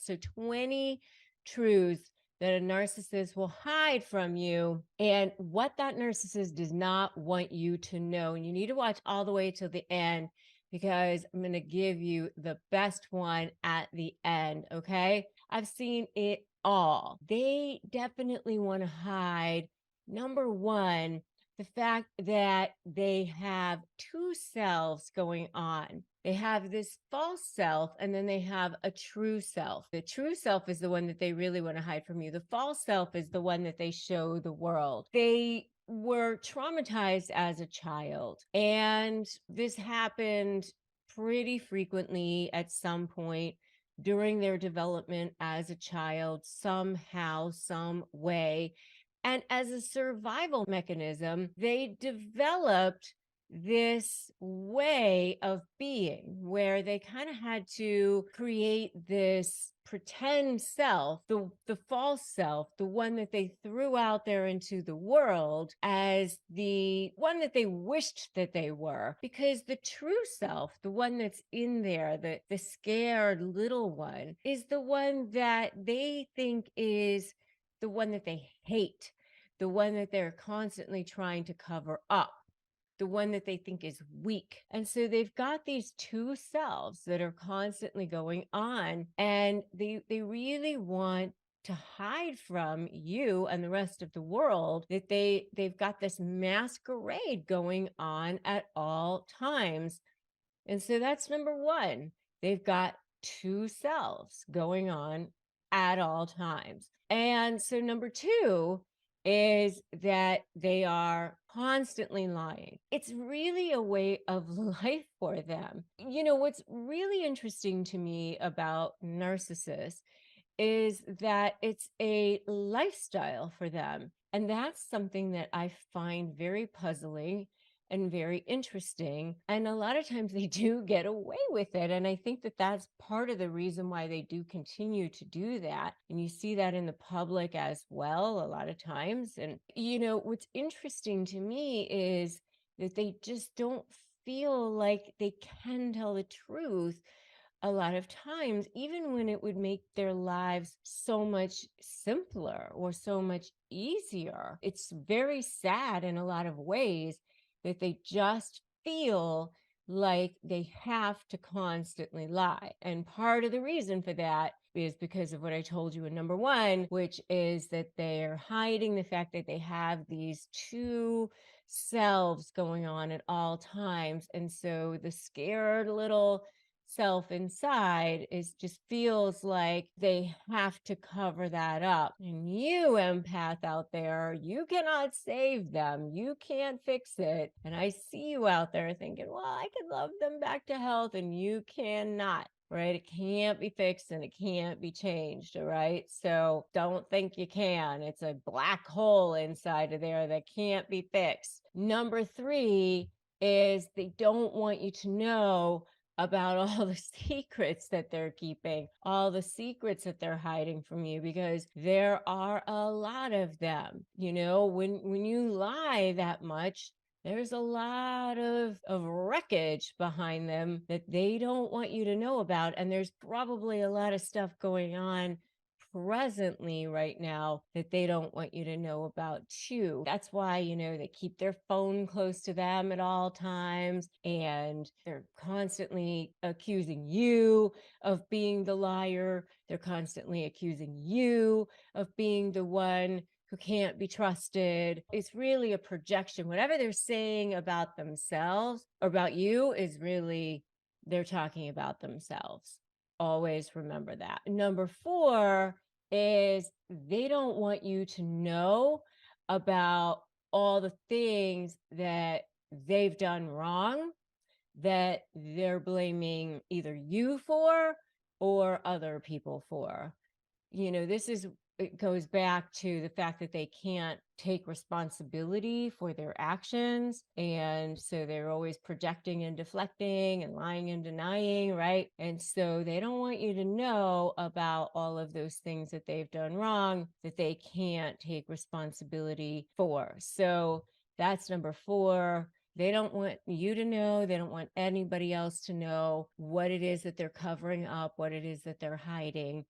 So 20 truths that a narcissist will hide from you and what that narcissist does not want you to know. And you need to watch all the way till the end because I'm going to give you the best one at the end. Okay. I've seen it all. They definitely want to hide, number one, the fact that they have two selves going on. They have this false self and then they have a true self. The true self is the one that they really want to hide from you. The false self is the one that they show the world. They were traumatized as a child, and this happened pretty frequently at some point during their development as a child, somehow, some way. And as a survival mechanism, they developed this way of being where they kind of had to create this pretend self, the false self, the one that they threw out there into the world as the one that they wished that they were. Because the true self, the one that's in there, the scared little one, is the one that they think is the one that they hate, the one that they're constantly trying to cover up, the one that they think is weak. And so they've got these two selves that are constantly going on, and they really want to hide from you and the rest of the world that they've got this masquerade going on at all times. And so that's number one. They've got two selves going on at all times. And so number two is that they are constantly lying. It's really a way of life for them. You know, what's really interesting to me about narcissists is that it's a lifestyle for them. And that's something that I find very puzzling and very interesting. And a lot of times they do get away with it. And I think that that's part of the reason why they do continue to do that. And you see that in the public as well, a lot of times. And, you know, what's interesting to me is that they just don't feel like they can tell the truth a lot of times, even when it would make their lives so much simpler or so much easier. It's very sad in a lot of ways that they just feel like they have to constantly lie. And part of the reason for that is because of what I told you in number one, which is that they're hiding the fact that they have these two selves going on at all times. And so the scared little self inside is just feels like they have to cover that up. And you, empath out there, you cannot save them, you can't fix it. And I see you out there thinking, well, I could love them back to health, and you cannot. Right? It can't be fixed and it can't be changed. All right. So don't think you can. It's a black hole inside of there that can't be fixed. Number three is they don't want you to know about all the secrets that they're keeping, all the secrets that they're hiding from you, because there are a lot of them. You know, when you lie that much, there's a lot of wreckage behind them that they don't want you to know about. And there's probably a lot of stuff going on presently right now that they don't want you to know about too. That's why, you know, they keep their phone close to them at all times, and they're constantly accusing you of being the liar. They're constantly accusing you of being the one who can't be trusted. It's really a projection. Whatever they're saying about themselves or about you is really, they're talking about themselves. Always remember that. Number four is they don't want you to know about all the things that they've done wrong that they're blaming either you for or other people for. You know, it goes back to the fact that they can't take responsibility for their actions. And so they're always projecting and deflecting and lying and denying, right? And so they don't want you to know about all of those things that they've done wrong that they can't take responsibility for. So that's number four. They don't want you to know. They don't want anybody else to know what it is that they're covering up, what it is that they're hiding,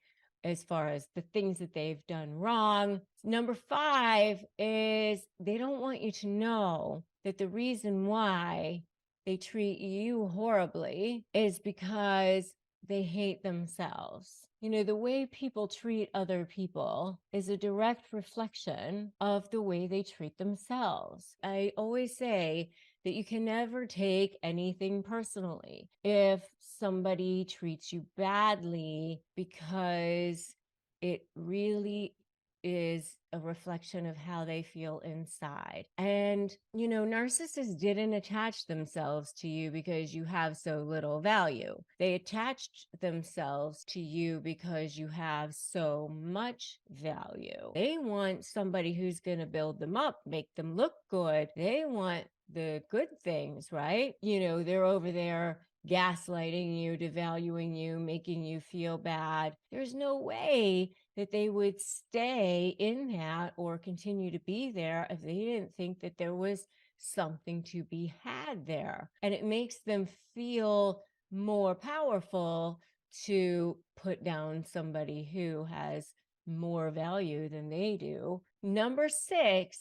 as far as the things that they've done wrong. Number 5 is they don't want you to know that the reason why they treat you horribly is because they hate themselves. The way people treat other people is a direct reflection of the way they treat themselves. I always say that you can never take anything personally if somebody treats you badly, because it really is a reflection of how they feel inside. And, narcissists didn't attach themselves to you because you have so little value. They attached themselves to you because you have so much value. They want somebody who's going to build them up, make them look good. They want the good things, right? They're over there gaslighting you, devaluing you, making you feel bad. There's no way that they would stay in that or continue to be there if they didn't think that there was something to be had there. And it makes them feel more powerful to put down somebody who has more value than they do. Number 6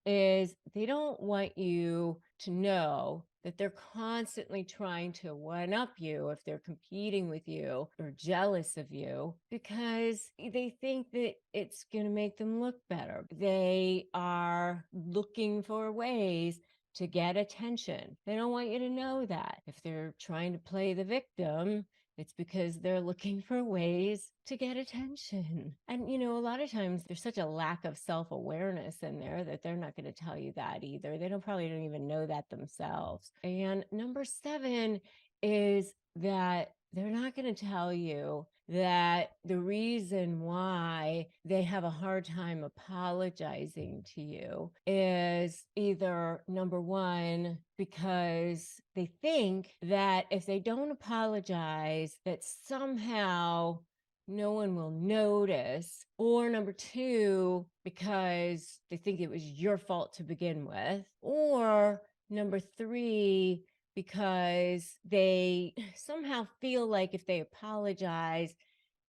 is they don't want you to know that they're constantly trying to one up you if they're competing with you or jealous of you, because they think that it's going to make them look better. They are looking for ways to get attention. They don't want you to know that. If they're trying to play the victim, it's because they're looking for ways to get attention. And, a lot of times there's such a lack of self-awareness in there that they're not going to tell you that either. They probably don't even know that themselves. And number 7 is that they're not going to tell you that the reason why they have a hard time apologizing to you is either, number 1, because they think that if they don't apologize, that somehow no one will notice, or number 2, because they think it was your fault to begin with, or number 3, because they somehow feel like if they apologize,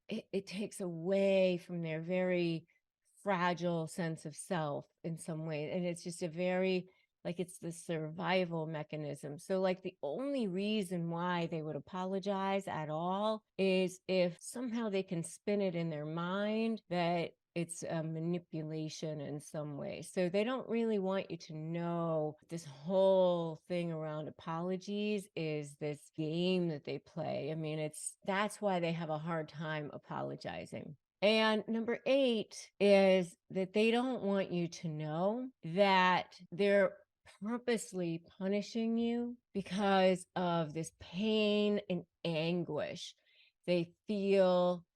it takes away from their very fragile sense of self in some way. And it's just a very, like, it's the survival mechanism. So, like, the only reason why they would apologize at all is if somehow they can spin it in their mind that it's a manipulation in some way. So they don't really want you to know this whole thing around apologies is this game that they play. I mean, that's why they have a hard time apologizing. And number 8 is that they don't want you to know that they're purposely punishing you because of this pain and anguish they feel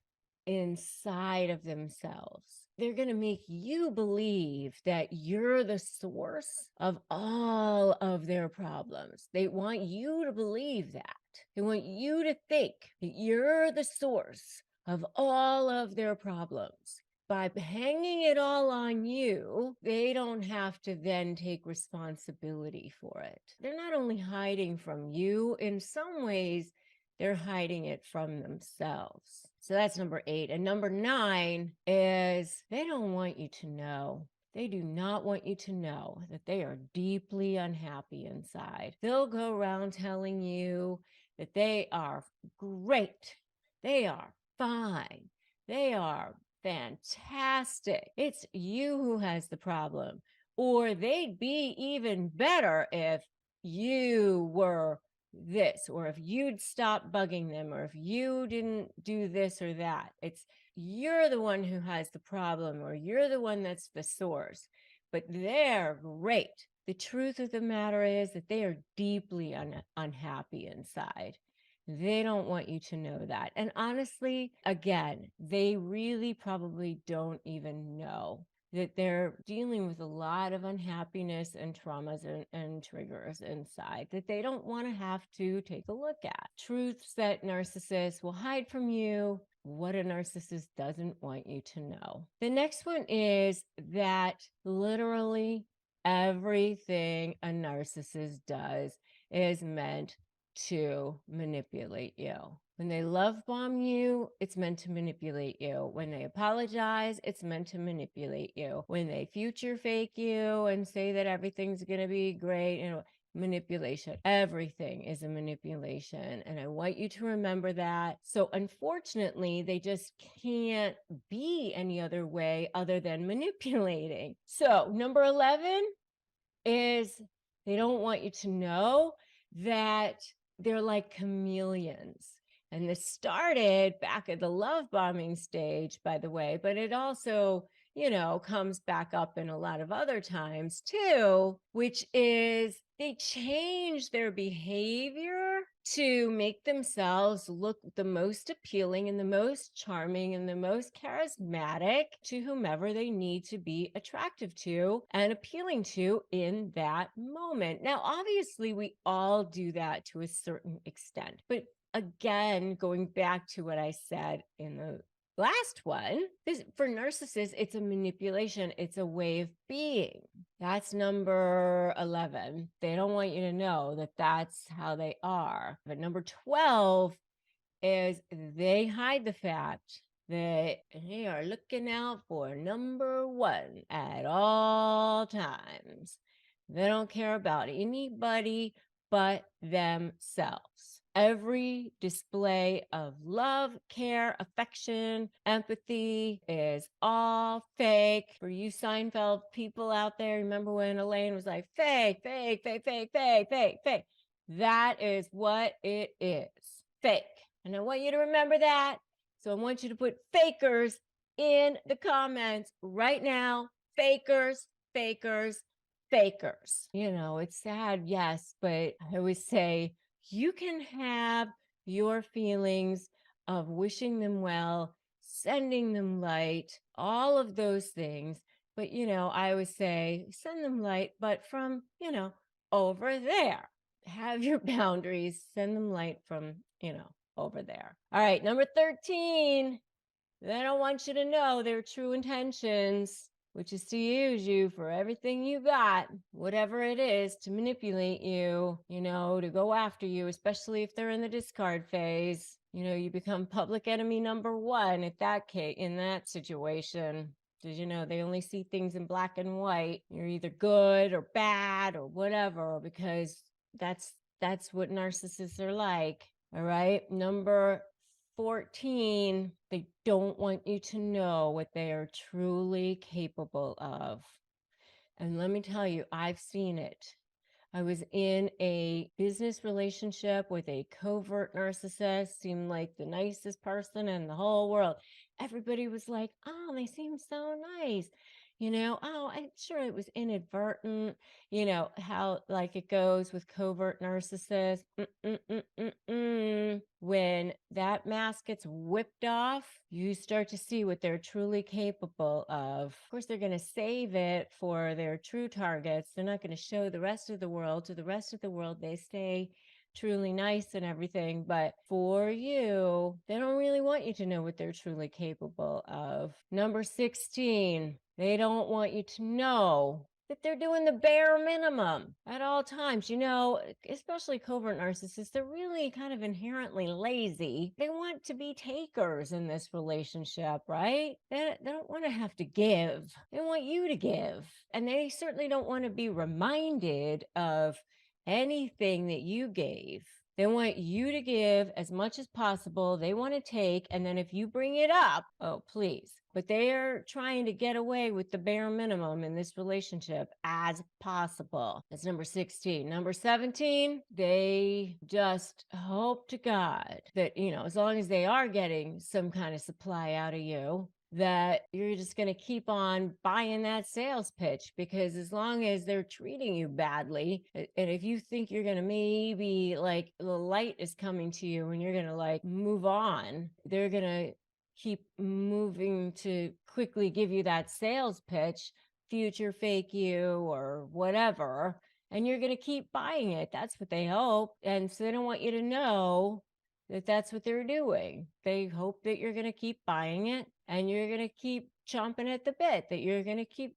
inside of themselves. They're going to make you believe that you're the source of all of their problems. They want you to believe that. They want you to think that you're the source of all of their problems. By hanging it all on you, they don't have to then take responsibility for it. They're not only hiding from you, in some ways, they're hiding it from themselves. So that's number 8. And number 9 is they don't want you to know. They do not want you to know that they are deeply unhappy inside. They'll go around telling you that they are great. They are fine. They are fantastic. It's you who has the problem. Or they'd be even better if you were this, or if you'd stop bugging them, or if you didn't do this or that. It's you're the one who has the problem, or you're the one that's the source. But they're great. The truth of the matter is that they are deeply unhappy inside. They don't want you to know that. And honestly, again, they really probably don't even know that they're dealing with a lot of unhappiness and traumas and triggers inside that they don't want to have to take a look at. Truths that narcissists will hide from you, what a narcissist doesn't want you to know. The next one is that literally everything a narcissist does is meant to manipulate you. When they love bomb you, it's meant to manipulate you. When they apologize, it's meant to manipulate you. When they future fake you and say that everything's going to be great, manipulation. Everything is a manipulation. And I want you to remember that. So, unfortunately, they just can't be any other way other than manipulating. So, number 11 is they don't want you to know that they're like chameleons. And this started back at the love bombing stage, by the way, but it also, comes back up in a lot of other times too, which is they change their behavior to make themselves look the most appealing and the most charming and the most charismatic to whomever they need to be attractive to and appealing to in that moment. Now, obviously, we all do that to a certain extent, but again, going back to what I said in the last one, this for narcissists, it's a manipulation, it's a way of being. That's number 11. They don't want you to know that that's how they are. But number 12 is they hide the fact that they are looking out for number one at all times. They don't care about anybody but themselves. Every display of love, care, affection, empathy is all fake. For you Seinfeld people out there, remember when Elaine was like, fake, fake, fake, fake, fake, fake, fake? That is what it is. Fake. And I want you to remember that. So I want you to put fakers in the comments right now. Fakers, fakers, fakers. It's sad, yes, but I always say you can have your feelings of wishing them well, sending them light, all of those things. But, I always say send them light, but from, over there. Have your boundaries, send them light from, over there. All right, number 13. They don't want you to know their true intentions, which is to use you for everything you got, whatever it is, to manipulate you, to go after you, especially if they're in the discard phase. You become public enemy number one in that situation. Because, they only see things in black and white. You're either good or bad or whatever, because that's what narcissists are like. All right. Number 14, they don't want you to know what they are truly capable of. And let me tell you, I've seen it. I was in a business relationship with a covert narcissist, seemed like the nicest person in the whole world. Everybody was like, oh, they seem so nice. Oh, I'm sure it was inadvertent, how like it goes with covert narcissists. When that mask gets whipped off, you start to see what they're truly capable of. Of course, they're going to save it for their true targets. They're not going to show the rest of the world. To the rest of the world, they stay truly nice and everything, but for you, they don't really want you to know what they're truly capable of. Number 16, they don't want you to know that they're doing the bare minimum at all times. Especially covert narcissists, they're really kind of inherently lazy. They want to be takers in this relationship, right? They don't want to have to give. They want you to give. And they certainly don't want to be reminded of anything that you gave. They want you to give as much as possible. They want to take, and then if you bring it up, oh, please. But they are trying to get away with the bare minimum in this relationship as possible. That's number 16. Number 17, they just hope to God that, as long as they are getting some kind of supply out of you, that you're just going to keep on buying that sales pitch, because as long as they're treating you badly, and if you think you're going to maybe like the light is coming to you and you're going to like move on, they're going to keep moving to quickly give you that sales pitch, future fake you or whatever, and you're going to keep buying it. That's what they hope. And so they don't want you to know that that's what they're doing. They hope that you're going to keep buying it and you're going to keep chomping at the bit that you're going to keep,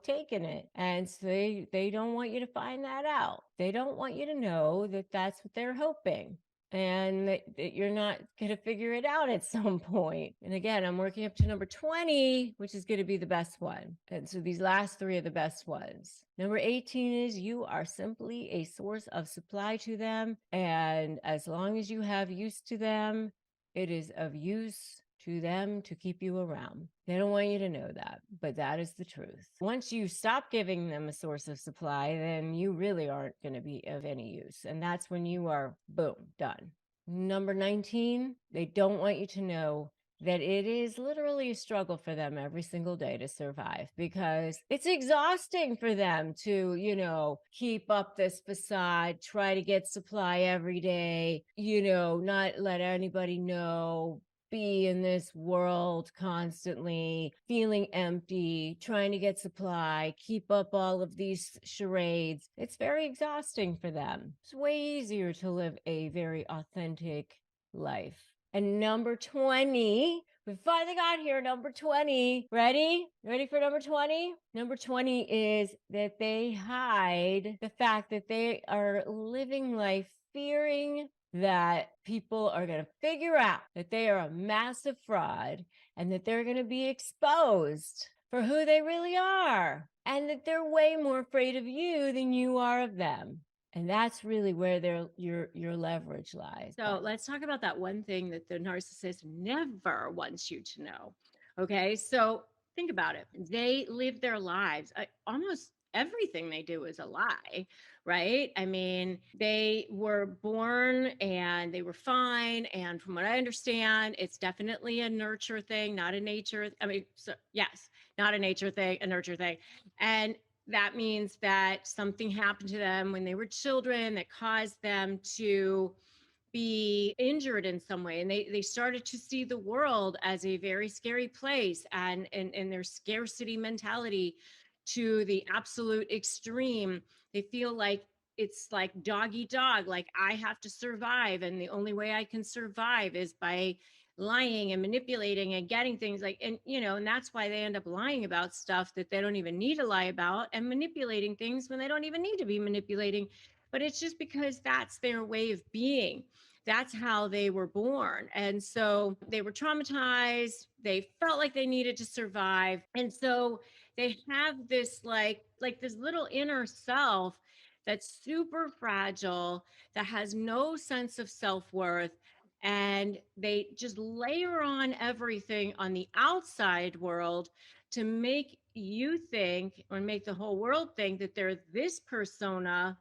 taking it. And so they don't want you to find that out. They don't want you to know that that's what they're hoping, and that you're not going to figure it out at some point. And again, I'm working up to number 20, which is going to be the best one. And so these last three are the best ones. Number 18 is you are simply a source of supply to them. And as long as you have use to them, it is of use to them to keep you around. They don't want you to know that, but that is the truth. Once you stop giving them a source of supply, then you really aren't going to be of any use. And that's when you are, boom, done. Number 19, they don't want you to know that it is literally a struggle for them every single day to survive, because it's exhausting for them to, keep up this facade, try to get supply every day, not let anybody know, be in this world constantly, feeling empty, trying to get supply, keep up all of these charades. It's very exhausting for them. It's way easier to live a very authentic life. And number 20, we finally got here. Number 20. Ready? Ready for number 20? Number 20 is that they hide the fact that they are living life fearing that people are going to figure out that they are a massive fraud, and that they're going to be exposed for who they really are, and that they're way more afraid of you than you are of them. And that's really where your leverage lies. So let's talk about that one thing that the narcissist never wants you to know. Okay, so think about it. They live their lives. Almost everything they do is a lie, right? I mean, they were born and they were fine. And from what I understand, it's definitely a nurture thing, not a nature. I mean, so yes, not a nature thing, a nurture thing. And that means that something happened to them when they were children that caused them to be injured in some way, and they started to see the world as a very scary place, and their scarcity mentality to the absolute extreme. They feel like it's like dog eat dog, like I have to survive, and the only way I can survive is by lying and manipulating and getting things like, and that's why they end up lying about stuff that they don't even need to lie about, and manipulating things when they don't even need to be manipulating. But it's just because that's their way of being. That's how they were born. And so they were traumatized. They felt like they needed to survive. And so they have this like this little inner self that's super fragile, that has no sense of self-worth, and they just layer on everything on the outside world to make you think, or make the whole world think, that they're this persona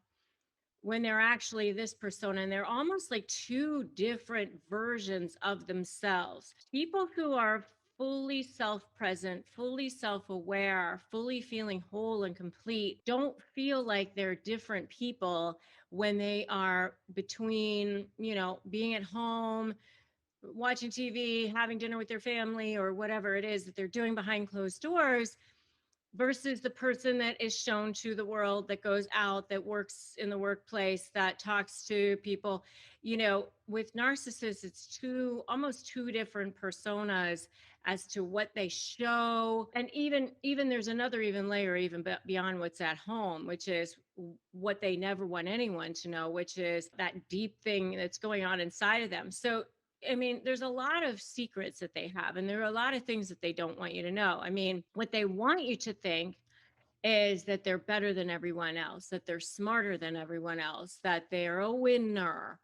when they're actually this persona. And they're almost like two different versions of themselves. People who are fully self-present, fully self-aware, fully feeling whole and complete don't feel like they're different people when they are between, being at home, watching TV, having dinner with their family, or whatever it is that they're doing behind closed doors, versus the person that is shown to the world, that goes out, that works in the workplace, that talks to people. With narcissists, it's almost two different personas as to what they show. And even there's another even layer, even beyond what's at home, which is what they never want anyone to know, which is that deep thing that's going on inside of them. So I mean, there's a lot of secrets that they have, and there are a lot of things that they don't want you to know. I mean, what they want you to think is that they're better than everyone else, that they're smarter than everyone else, that they're a winner.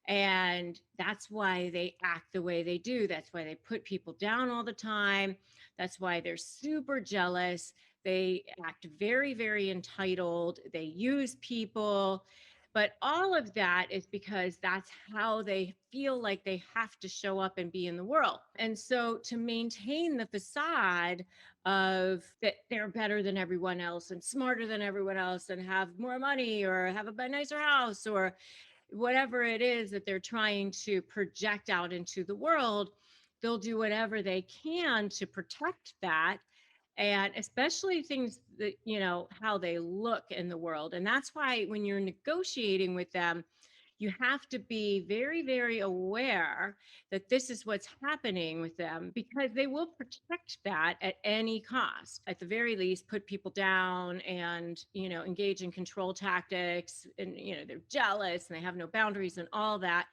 And that's why they act the way they do. That's why they put people down all the time. That's why they're super jealous. They act very, very entitled. They use people. But all of that is because that's how they feel like they have to show up and be in the world. And so to maintain the facade of that they're better than everyone else and smarter than everyone else and have more money or have a nicer house or whatever it is that they're trying to project out into the world, they'll do whatever they can to protect that. And especially things that, how they look in the world. And that's why when you're negotiating with them, You have to be very, very aware that this is what's happening with them, because they will protect that at any cost. At the very least, put people down and, engage in control tactics, and, they're jealous and they have no boundaries and all that.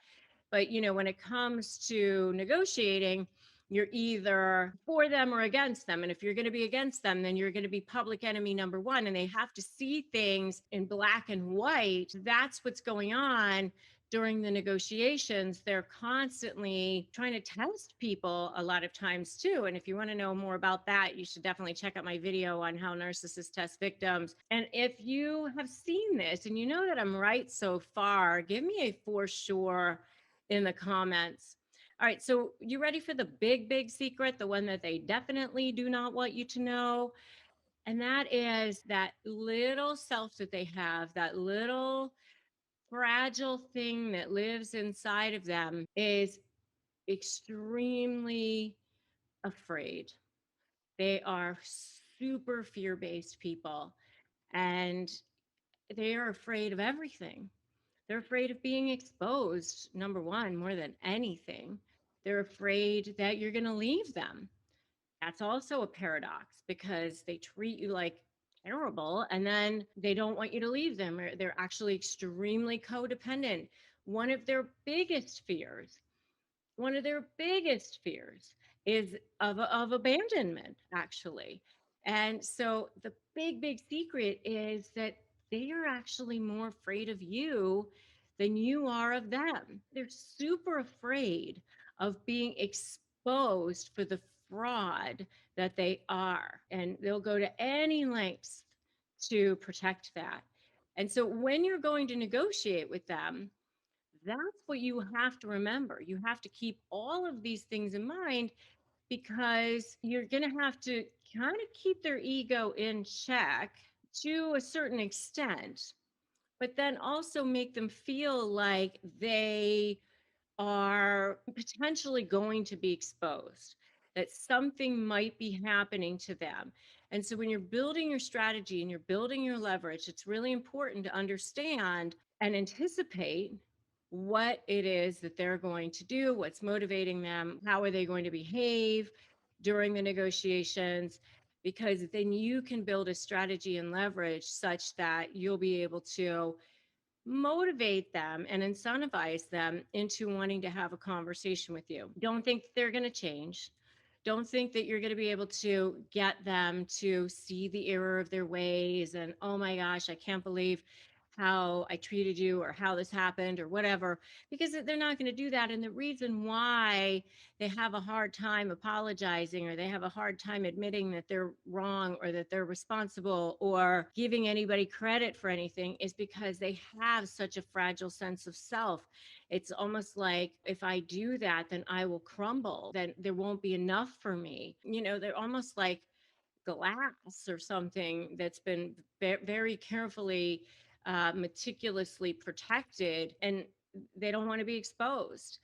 But, when it comes to negotiating, you're either for them or against them. And if you're going to be against them, then you're going to be public enemy number one. And they have to see things in black and white. That's what's going on during the negotiations. They're constantly trying to test people a lot of times too. And if you want to know more about that, you should definitely check out my video on how narcissists test victims. And if you have seen this and you know that I'm right so far, give me a for sure in the comments. All right, so you ready for the big, big secret, the one that they definitely do not want you to know? And that is that little self that they have, that little fragile thing that lives inside of them is extremely afraid. They are super fear-based people, and they are afraid of everything. They're afraid of being exposed, number one, more than anything. They're afraid that you're going to leave them. That's also a paradox, because they treat you like terrible and then they don't want you to leave them, or they're actually extremely codependent. One of their biggest fears is of abandonment, actually. And so the big, big secret is that they are actually more afraid of you than you are of them. They're super afraid of being exposed for the fraud that they are, and they'll go to any lengths to protect that. And so when you're going to negotiate with them, that's what you have to remember. You have to keep all of these things in mind, because you're going to have to kind of keep their ego in check to a certain extent, but then also make them feel like they are potentially going to be exposed, that something might be happening to them. And so when you're building your strategy and you're building your leverage, it's really important to understand and anticipate what it is that they're going to do, what's motivating them, how are they going to behave during the negotiations, because then you can build a strategy and leverage such that you'll be able to motivate them and incentivize them into wanting to have a conversation with you. Don't think they're going to change. Don't think that you're going to be able to get them to see the error of their ways and, oh my gosh, I can't believe how I treated you or how this happened or whatever, because they're not going to do that. And the reason why they have a hard time apologizing, or they have a hard time admitting that they're wrong or that they're responsible or giving anybody credit for anything, is because they have such a fragile sense of self. It's almost like, if I do that, then I will crumble, then there won't be enough for me. They're almost like glass or something that's been very carefully, meticulously protected, and they don't want to be exposed.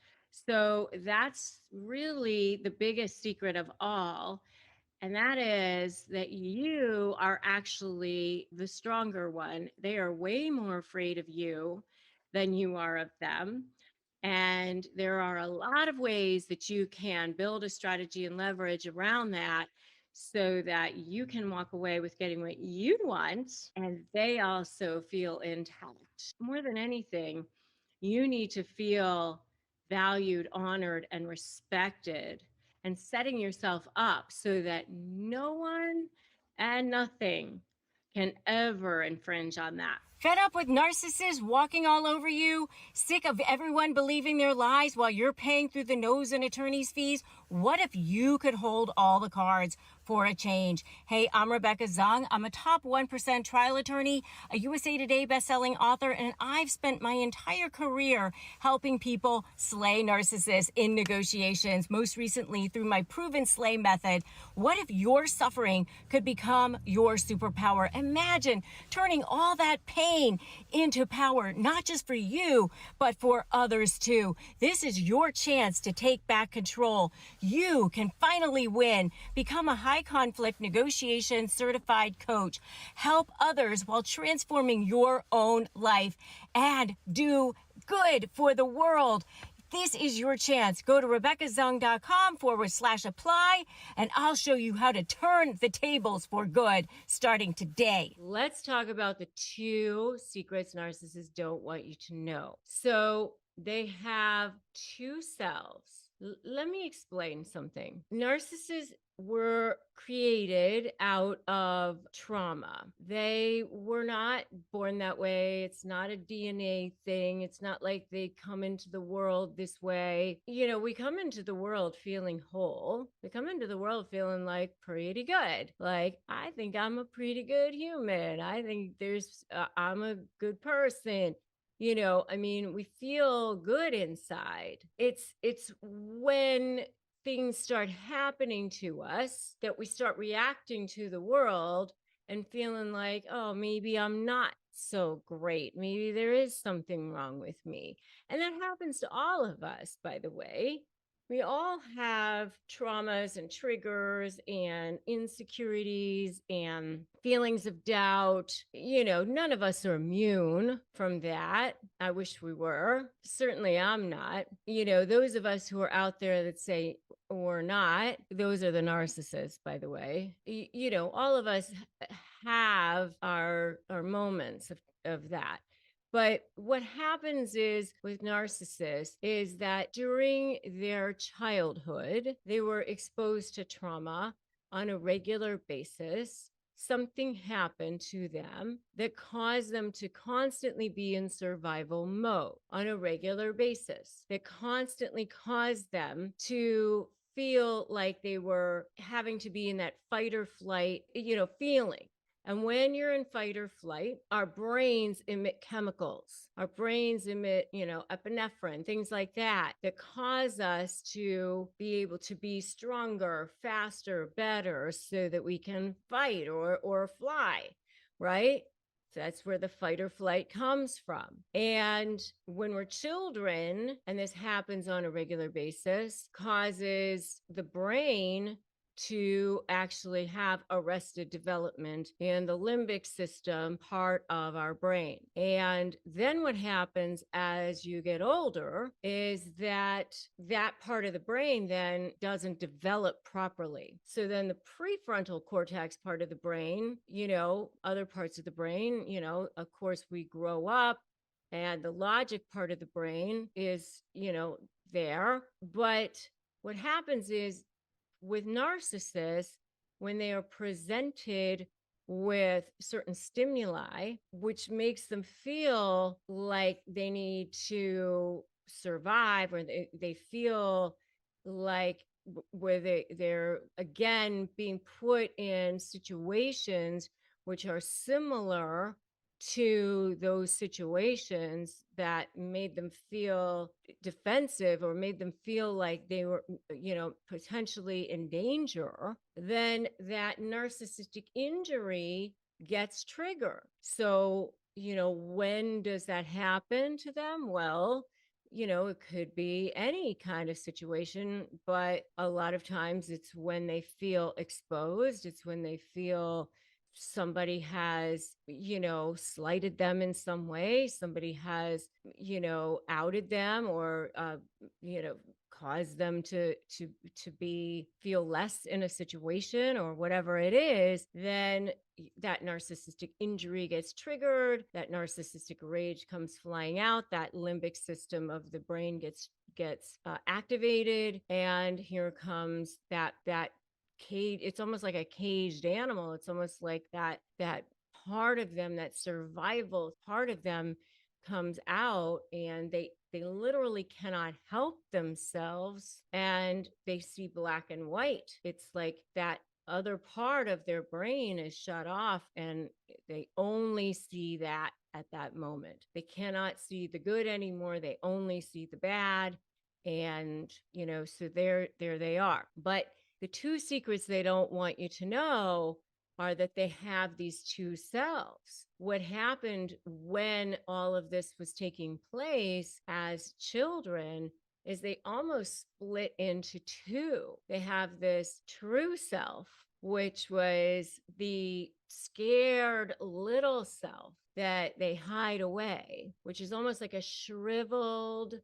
So that's really the biggest secret of all. And that is that you are actually the stronger one. They are way more afraid of you than you are of them. And there are a lot of ways that you can build a strategy and leverage around that, so that you can walk away with getting what you want and they also feel intact. More than anything, you need to feel valued, honored, and respected, and setting yourself up so that no one and nothing can ever infringe on that. Fed up with narcissists walking all over you? Sick of everyone believing their lies while you're paying through the nose in attorney's fees? What if you could hold all the cards for a change? Hey, I'm Rebecca Zung. I'm a top 1% trial attorney, a USA Today bestselling author, and I've spent my entire career helping people slay narcissists in negotiations, most recently through my proven slay method. What if your suffering could become your superpower? Imagine turning all that pain into power, not just for you, but for others too. This is your chance to take back control. You can finally win. Become a high conflict negotiation certified coach. Help others while transforming your own life, and do good for the world. This is your chance. Go to RebeccaZung.com/apply, and I'll show you how to turn the tables for good starting today. Let's talk about the 2 secrets narcissists don't want you to know. So they have 2 selves. Let me explain something. Narcissists were created out of trauma. They were not born that way. It's not a DNA thing. It's not like they come into the world this way. We come into the world feeling whole. We come into the world feeling like pretty good. Like, I think I'm a pretty good human. I think I'm a good person. We feel good inside. It's when things start happening to us that we start reacting to the world and feeling like, oh, maybe I'm not so great. Maybe there is something wrong with me. And that happens to all of us, by the way. We all have traumas and triggers and insecurities and feelings of doubt. None of us are immune from that. I wish we were. Certainly I'm not. Those of us who are out there that say we're not, those are the narcissists, by the way. All of us have our moments of that. But what happens is with narcissists is that during their childhood, they were exposed to trauma on a regular basis. Something happened to them that caused them to constantly be in survival mode on a regular basis, that constantly caused them to feel like they were having to be in that fight or flight, feeling. And when you're in fight or flight, our brains emit chemicals. Our brains emit, epinephrine, things like that, that cause us to be able to be stronger, faster, better, so that we can fight or fly, right? So that's where the fight or flight comes from. And when we're children, and this happens on a regular basis, causes the brain to actually have arrested development in the limbic system part of our brain. And then what happens as you get older is that part of the brain then doesn't develop properly. So then the prefrontal cortex part of the brain, other parts of the brain, of course, we grow up and the logic part of the brain is, there. But what happens is with narcissists, when they are presented with certain stimuli, which makes them feel like they need to survive, or they feel like where they're again being put in situations which are similar to those situations that made them feel defensive or made them feel like they were, potentially in danger, then that narcissistic injury gets triggered. So, when does that happen to them? Well, it could be any kind of situation, but a lot of times it's when they feel exposed, it's when they feel somebody has, slighted them in some way, somebody has, outed them or, caused them to be feel less in a situation or whatever it is, then that narcissistic injury gets triggered, that narcissistic rage comes flying out, that limbic system of the brain gets activated, and here comes that cage. It's almost like a caged animal. It's almost like that part of them, that survival part of them, comes out, and they literally cannot help themselves, and they see black and white. It's like that other part of their brain is shut off, and they only see that at that moment. They cannot see the good anymore. They only see the bad. And, so there they are. But the 2 secrets they don't want you to know are that they have these 2 selves. What happened when all of this was taking place as children is they almost split into 2. They have this true self, which was the scared little self that they hide away, which is almost like a shriveled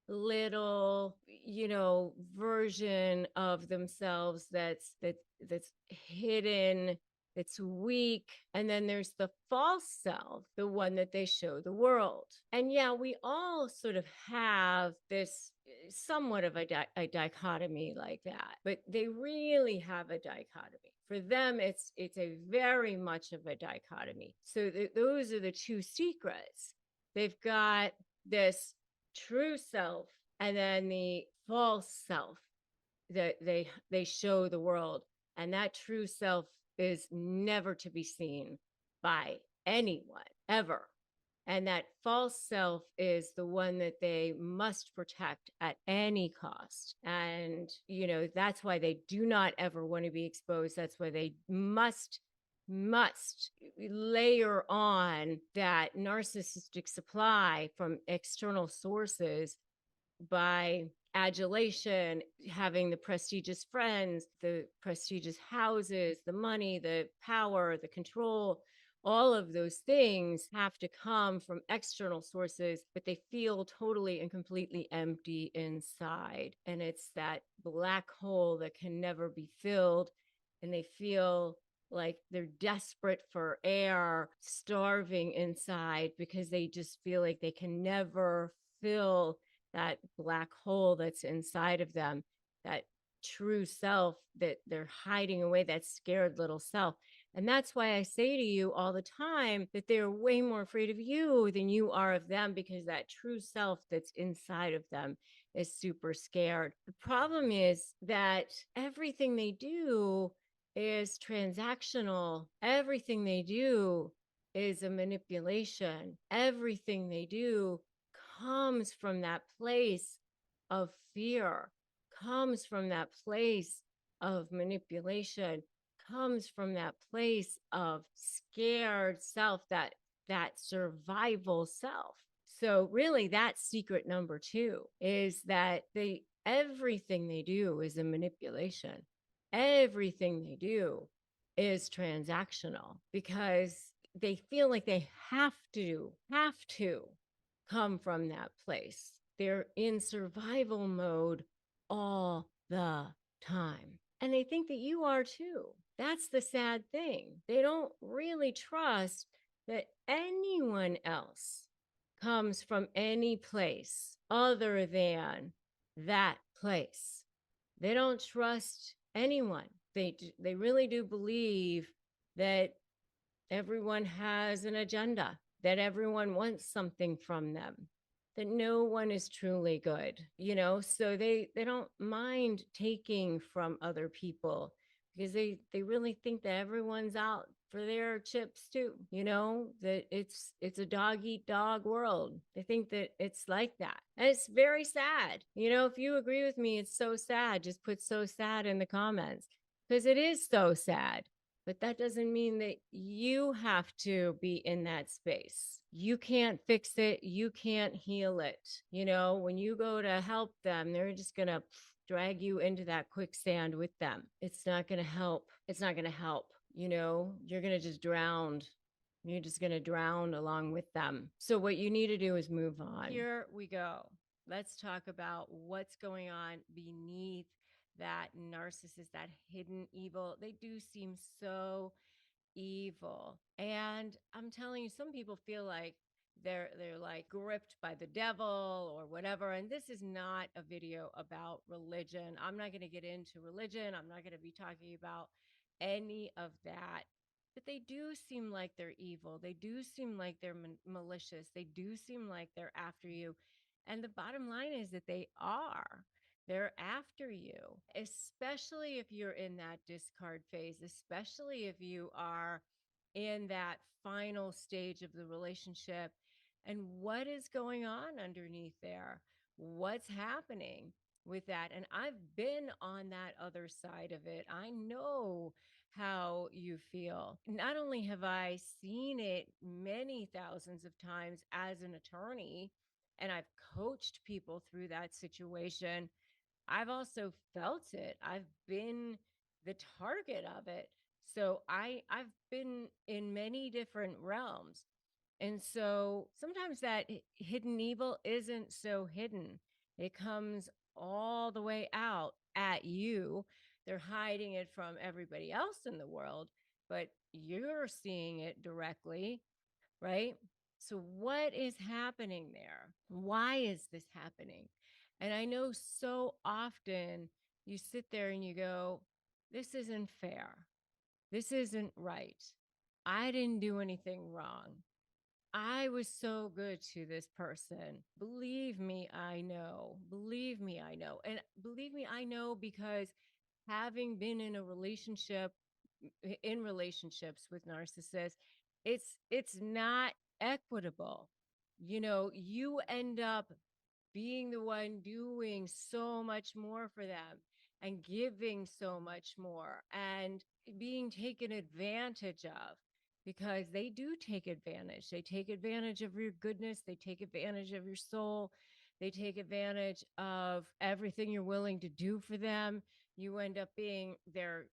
little, version of themselves that's hidden, that's weak. And then there's the false self, the one that they show the world. And yeah, we all sort of have this somewhat of a dichotomy like that, but they really have a dichotomy. For them, it's a very much of a dichotomy. So those are the two secrets. They've got this true self and then the false self that they show the world, and that true self is never to be seen by anyone ever, and that false self is the one that they must protect at any cost. And that's why they do not ever want to be exposed. That's why they must layer on that narcissistic supply from external sources by adulation, having the prestigious friends, the prestigious houses, the money, the power, the control. All of those things have to come from external sources, but they feel totally and completely empty inside. And it's that black hole that can never be filled. And they feel like they're desperate for air, starving inside, because they just feel like they can never fill that black hole that's inside of them, that true self that they're hiding away, that scared little self. And that's why I say to you all the time that they're way more afraid of you than you are of them, because that true self that's inside of them is super scared. The problem is that everything they do is transactional. Everything they do is a manipulation. Everything they do comes from that place of fear, comes from that place of manipulation, comes from that place of scared self, that survival self. So really that's secret number 2, is that everything they do is a manipulation. Everything they do is transactional, because they feel like they have to come from that place. They're in survival mode all the time. And they think that you are too. That's the sad thing. They don't really trust that anyone else comes from any place other than that place. They don't trust anyone. They really do believe that everyone has an agenda, that everyone wants something from them, that no one is truly good, so they don't mind taking from other people, because they really think that everyone's out for their chips too, that it's a dog eat dog world. They think that it's like that. And it's very sad. If you agree with me, it's so sad. Just put "so sad" in the comments, because it is so sad. But that doesn't mean that you have to be in that space. You can't fix it. You can't heal it. When you go to help them, they're just going to drag you into that quicksand with them. It's not going to help. It's not going to help. You're going to just drown. You're just going to drown along with them. So what you need to do is move on. Here we go. Let's talk about what's going on beneath that narcissist, that hidden evil. They do seem so evil. And I'm telling you, some people feel like they're like gripped by the devil or whatever. And this is not a video about religion. I'm not going to get into religion. I'm not going to be talking about any of that. But they do seem like they're evil. They do seem like they're malicious. They do seem like they're after you. And the bottom line is that they are. They're after you, especially if you're in that discard phase, especially if you are in that final stage of the relationship. And what is going on underneath there? What's happening with that? And I've been on that other side of it. I know how you feel. Not only have I seen it many thousands of times as an attorney, and I've coached people through that situation, I've also felt it. I've been the target of it. So I've been in many different realms. And so sometimes that hidden evil isn't so hidden. It comes all the way out at you. They're hiding it from everybody else in the world, but you're seeing it directly, right? So, what is happening there? Why is this happening? And I know so often you sit there and you go, this isn't fair. This isn't right. I didn't do anything wrong. I was so good to this person. Believe me, I know. Believe me, I know. And believe me, I know because having been in a relationship, in relationships with narcissists, it's not equitable. You end up being the one doing so much more for them and giving so much more and being taken advantage of, because they do take advantage. They take advantage of your goodness, they take advantage of your soul, they take advantage of everything you're willing to do for them. You end up being their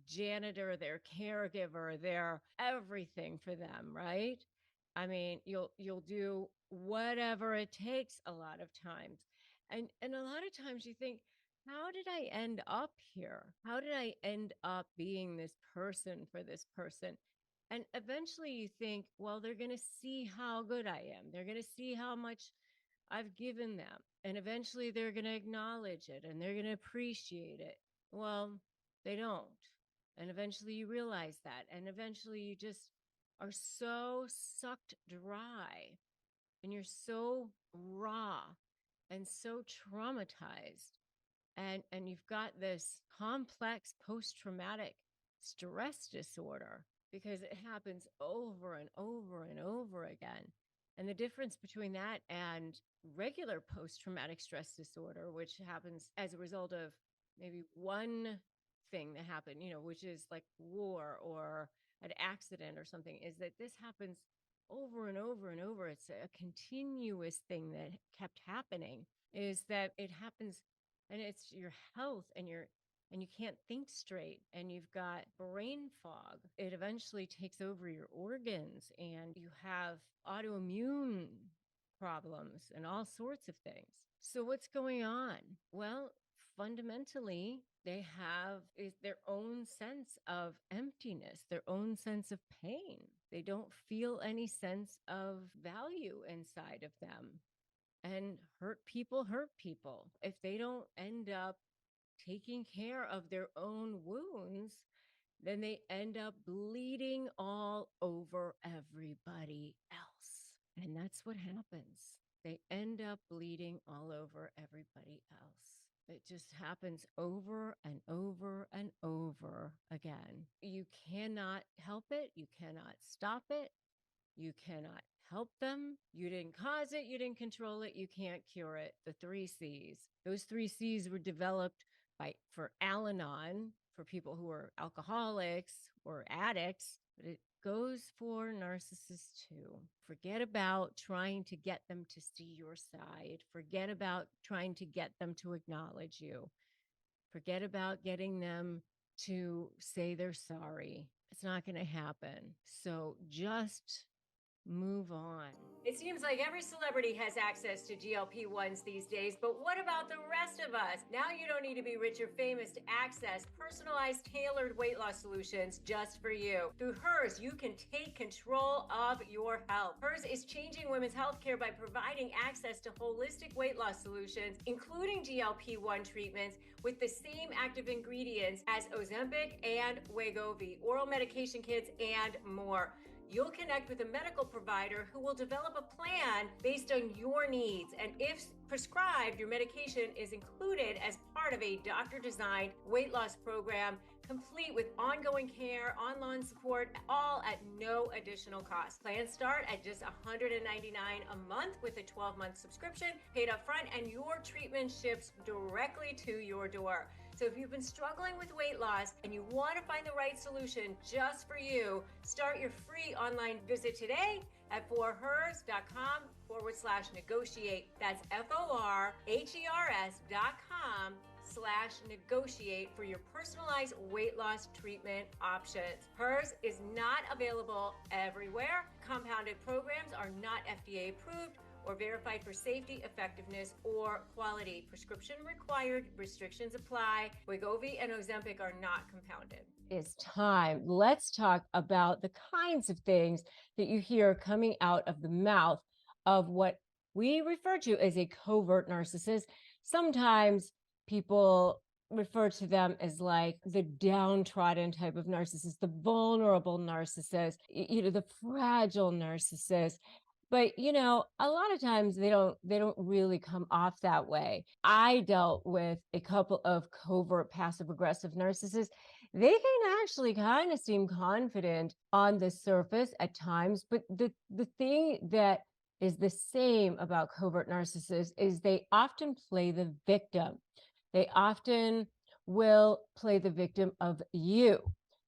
janitor, their caregiver, their everything for them, right? I mean, you'll do whatever it takes a lot of times. And a lot of times you think, how did I end up here? How did I end up being this person for this person? And eventually you think, well, they're going to see how good I am. They're going to see how much I've given them. And eventually they're going to acknowledge it and they're going to appreciate it. Well, they don't. And eventually you realize that. And eventually you just are so sucked dry and you're so raw and so traumatized. And you've got this complex post-traumatic stress disorder because it happens over and over and over again. And the difference between that and regular post-traumatic stress disorder, which happens as a result of maybe one thing that happened, which is like war or an accident or something, is that this happens over and over and over. It's a continuous thing that kept happening, is that it happens, and it's your health and you can't think straight and you've got brain fog. It eventually takes over your organs and you have autoimmune problems and all sorts of things. So what's going on? Well, fundamentally, they have is their own sense of emptiness, their own sense of pain. They don't feel any sense of value inside of them. And hurt people hurt people. If they don't end up taking care of their own wounds, then they end up bleeding all over everybody else. And that's what happens. They end up bleeding all over everybody else. It just happens over and over and over again. You cannot help it. You cannot stop it. You cannot help them. You didn't cause it. You didn't control it. You can't cure it. The 3 C's. Those 3 C's were developed for Al-Anon, for people who are alcoholics or addicts, but it goes for narcissists too. Forget about trying to get them to see your side. Forget about trying to get them to acknowledge you. Forget about getting them to say they're sorry. It's not going to happen. So just move on. It seems like every celebrity has access to GLP-1s these days, but what about the rest of us? Now you don't need to be rich or famous to access personalized, tailored weight loss solutions just for you. Through Hers, you can take control of your health. Hers is changing women's healthcare by providing access to holistic weight loss solutions, including GLP-1 treatments with the same active ingredients as Ozempic and Wegovy, oral medication kits, and more. You'll connect with a medical provider who will develop a plan based on your needs. And if prescribed, your medication is included as part of a doctor-designed weight loss program, complete with ongoing care, online support, all at no additional cost. Plans start at just $199 a month with a 12-month subscription, paid up front, and your treatment ships directly to your door. So if you've been struggling with weight loss and you want to find the right solution just for you, start your free online visit today at forhers.com/negotiate. That's FORHERS.com/negotiate. chat/negotiate for your personalized weight loss treatment options. Hers is not available everywhere. Compounded programs are not FDA approved or verified for safety, effectiveness, or quality. Prescription required. Restrictions apply. Wegovy and Ozempic are not compounded. It's time. Let's talk about the kinds of things that you hear coming out of the mouth of what we refer to as a covert narcissist. Sometimes people refer to them as like the downtrodden type of narcissist, the vulnerable narcissist, the fragile narcissist. But a lot of times they don't really come off that way. I dealt with a couple of covert passive aggressive narcissists. They can actually kind of seem confident on the surface at times, but the thing that is the same about covert narcissists is they often play the victim. They often will play the victim of you.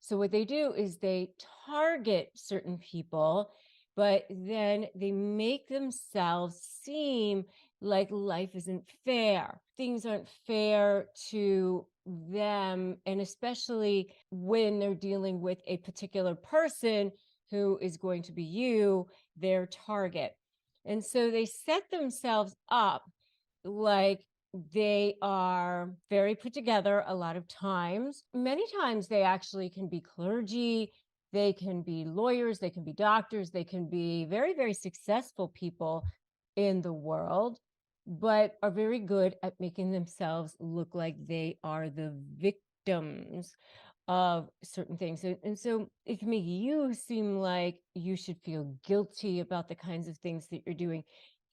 So what they do is they target certain people, but then they make themselves seem like life isn't fair. Things aren't fair to them. And especially when they're dealing with a particular person who is going to be you, their target. And so they set themselves up like they are very put together a lot of times. Many times they actually can be clergy, they can be lawyers, they can be doctors, they can be very, very successful people in the world, but are very good at making themselves look like they are the victims of certain things. And so it can make you seem like you should feel guilty about the kinds of things that you're doing,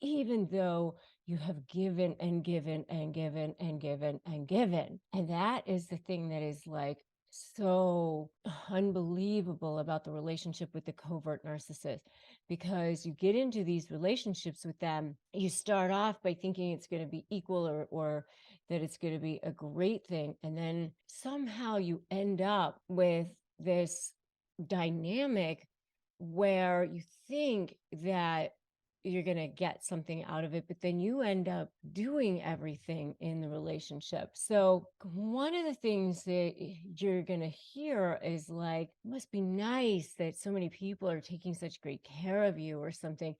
even though you have given and given and given and given and given. And that is the thing that is like so unbelievable about the relationship with the covert narcissist, because you get into these relationships with them, you start off by thinking it's going to be equal, or that it's going to be a great thing, and then somehow you end up with this dynamic where you think that you're going to get something out of it, but then you end up doing everything in the relationship. So one of the things that you're going to hear is like, must be nice that so many people are taking such great care of you or something.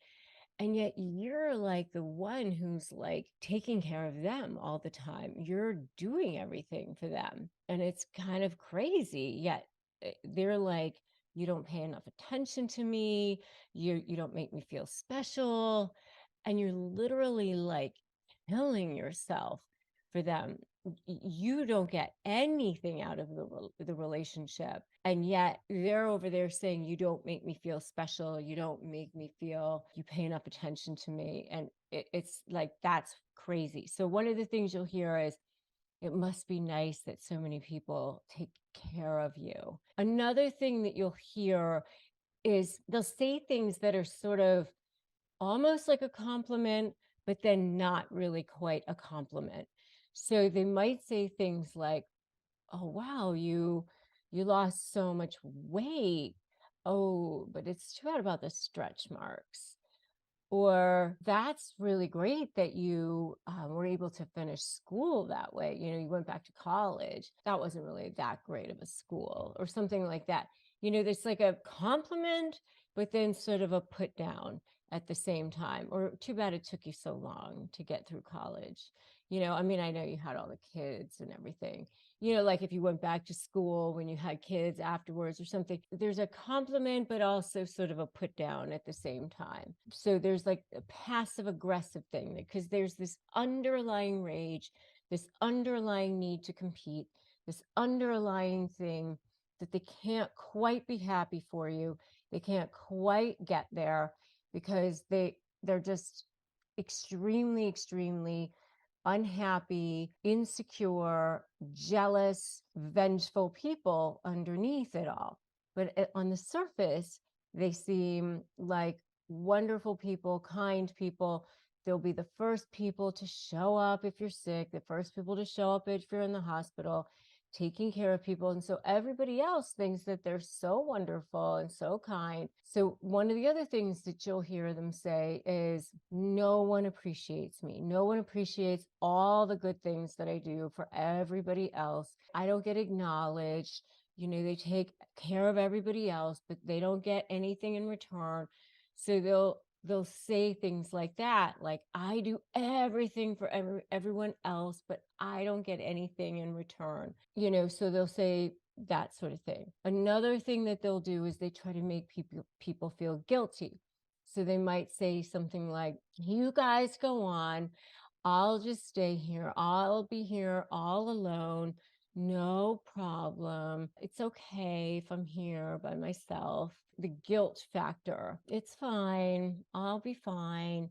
And yet you're like the one who's like taking care of them all the time. You're doing everything for them. And it's kind of crazy. Yet they're like, you don't pay enough attention to me. You don't make me feel special. And you're literally like killing yourself for them. You don't get anything out of the relationship. And yet they're over there saying, you don't make me feel special. You don't make me feel you pay enough attention to me. And it's like, that's crazy. So one of the things you'll hear is, it must be nice that so many people take care of you. Another thing that you'll hear is they'll say things that are sort of almost like a compliment, but then not really quite a compliment. So they might say things like, "Oh, wow, you lost so much weight. Oh, but it's too bad about the stretch marks." Or, "That's really great that you were able to finish school that way. You went back to college. That wasn't really that great of a school," or something like that. There's like a compliment, but then sort of a put down at the same time. Or, "Too bad it took you so long to get through college." I mean, I know you had all the kids and everything. Like if you went back to school when you had kids afterwards or something, there's a compliment, but also sort of a put down at the same time. So there's like a passive aggressive thing, because there's this underlying rage, this underlying need to compete, this underlying thing that they can't quite be happy for you. They can't quite get there because they're just extremely, extremely unhappy, insecure, jealous, vengeful people underneath it all. But on the surface, they seem like wonderful people, kind people. They'll be the first people to show up if you're sick, the first people to show up if you're in the hospital. taking care of people. And so everybody else thinks that they're so wonderful and so kind. So, one of the other things that you'll hear them say is, no one appreciates me. No one appreciates all the good things that I do for everybody else. I don't get acknowledged. They take care of everybody else, but they don't get anything in return. So they'll say things like that, like, I do everything for everyone else, but I don't get anything in return. So they'll say that sort of thing. Another thing that they'll do is they try to make people feel guilty. So they might say something like, you guys go on, I'll just stay here. I'll be here all alone. No problem. It's okay if I'm here by myself. The guilt factor. It's fine. I'll be fine.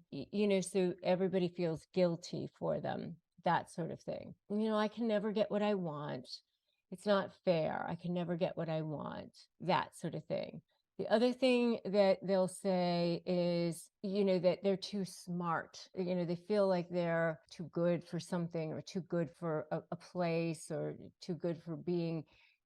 So everybody feels guilty for them, that sort of thing. I can never get what I want. It's not fair. I can never get what I want, that sort of thing. The other thing that they'll say is, that they're too smart. They feel like they're too good for something, or too good for a place, or too good for being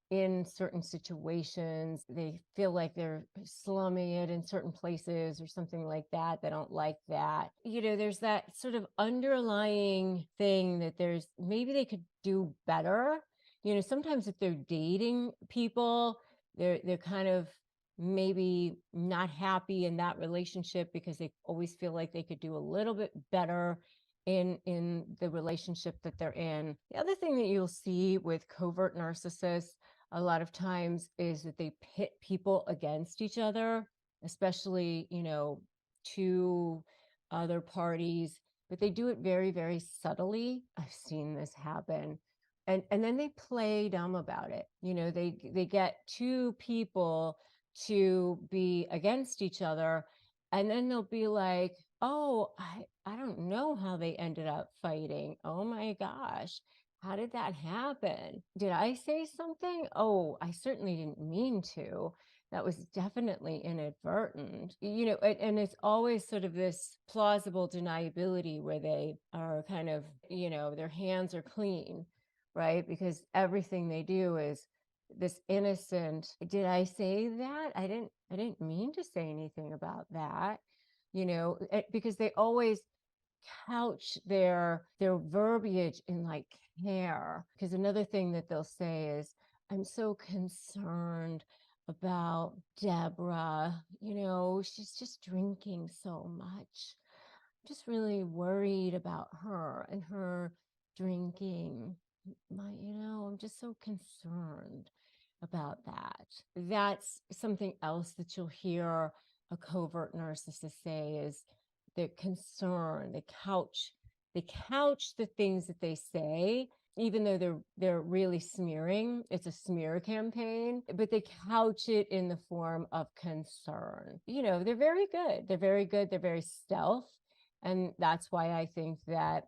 in certain situations. They feel like they're slumming it in certain places or something like that. They don't like that. There's that sort of underlying thing that there's maybe they could do better. Sometimes if they're dating people, they're kind of maybe not happy in that relationship because they always feel like they could do a little bit better in the relationship that they're in. The other thing that you'll see with covert narcissists a lot of times is that they pit people against each other, especially, two other parties, but they do it very, very subtly. I've seen this happen. And then they play dumb about it. They get two people to be against each other, and then they'll be like, oh, I don't know how they ended up fighting. Oh my gosh, how did that happen? Did I say something? Oh, I certainly didn't mean to. That was definitely inadvertent. And it's always sort of this plausible deniability where they are kind of, their hands are clean, right? Because everything they do is this innocent, did I say that? I didn't mean to say anything about that. Because they always couch their verbiage in like care. Because another thing that they'll say is, I'm so concerned about Deborah. She's just drinking so much. I'm just really worried about her and her drinking. I'm just so concerned about that. That's something else that you'll hear a covert narcissist say is they're concerned. They couch the things that they say, even though they're really smearing. It's a smear campaign, but they couch it in the form of concern. They're very good. They're very good. They're very stealth. And that's why I think that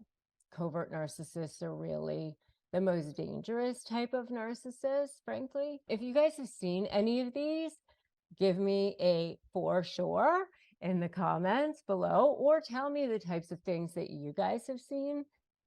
covert narcissists are really the most dangerous type of narcissist, frankly. If you guys have seen any of these, give me a for sure in the comments below, or tell me the types of things that you guys have seen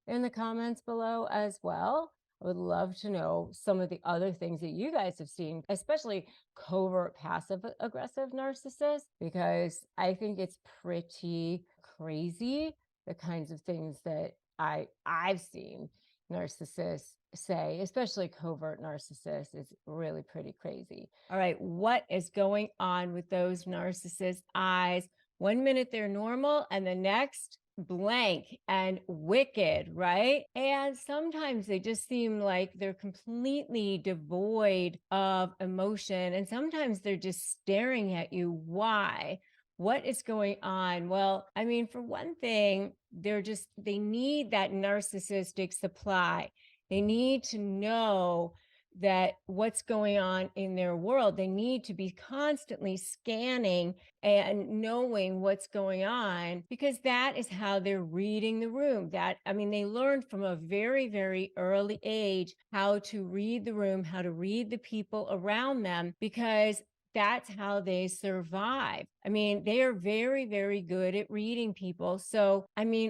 in the comments below as well. I would love to know some of the other things that you guys have seen, especially covert passive aggressive narcissists, because I think it's pretty crazy the kinds of things that I've seen narcissists say, especially covert narcissists, is really pretty crazy. All right, what is going on with those narcissist eyes? 1 minute they're normal, and the next blank and wicked, right? And sometimes they just seem like they're completely devoid of emotion, and sometimes they're just staring at you. Why? What is going on? Well, I mean, for one thing, they need that narcissistic supply. They need to know that what's going on in their world. They need to be constantly scanning and knowing what's going on, because that is how they're reading the room. They learned from a very, very early age how to read the room, how to read the people around them, because that's how they survive. They are very, very good at reading people. So,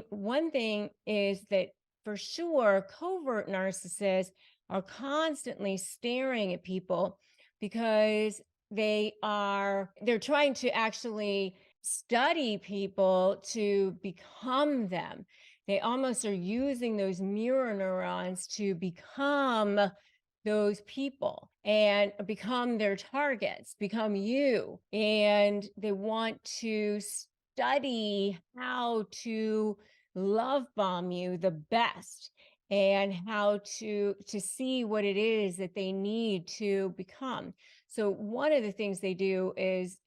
one thing is that for sure, covert narcissists are constantly staring at people because they're trying to actually study people to become them. They almost are using those mirror neurons to become those people and become their targets, become you. And they want to study how to love bomb you the best, and how to see what it is that they need to become. So one of the things they do is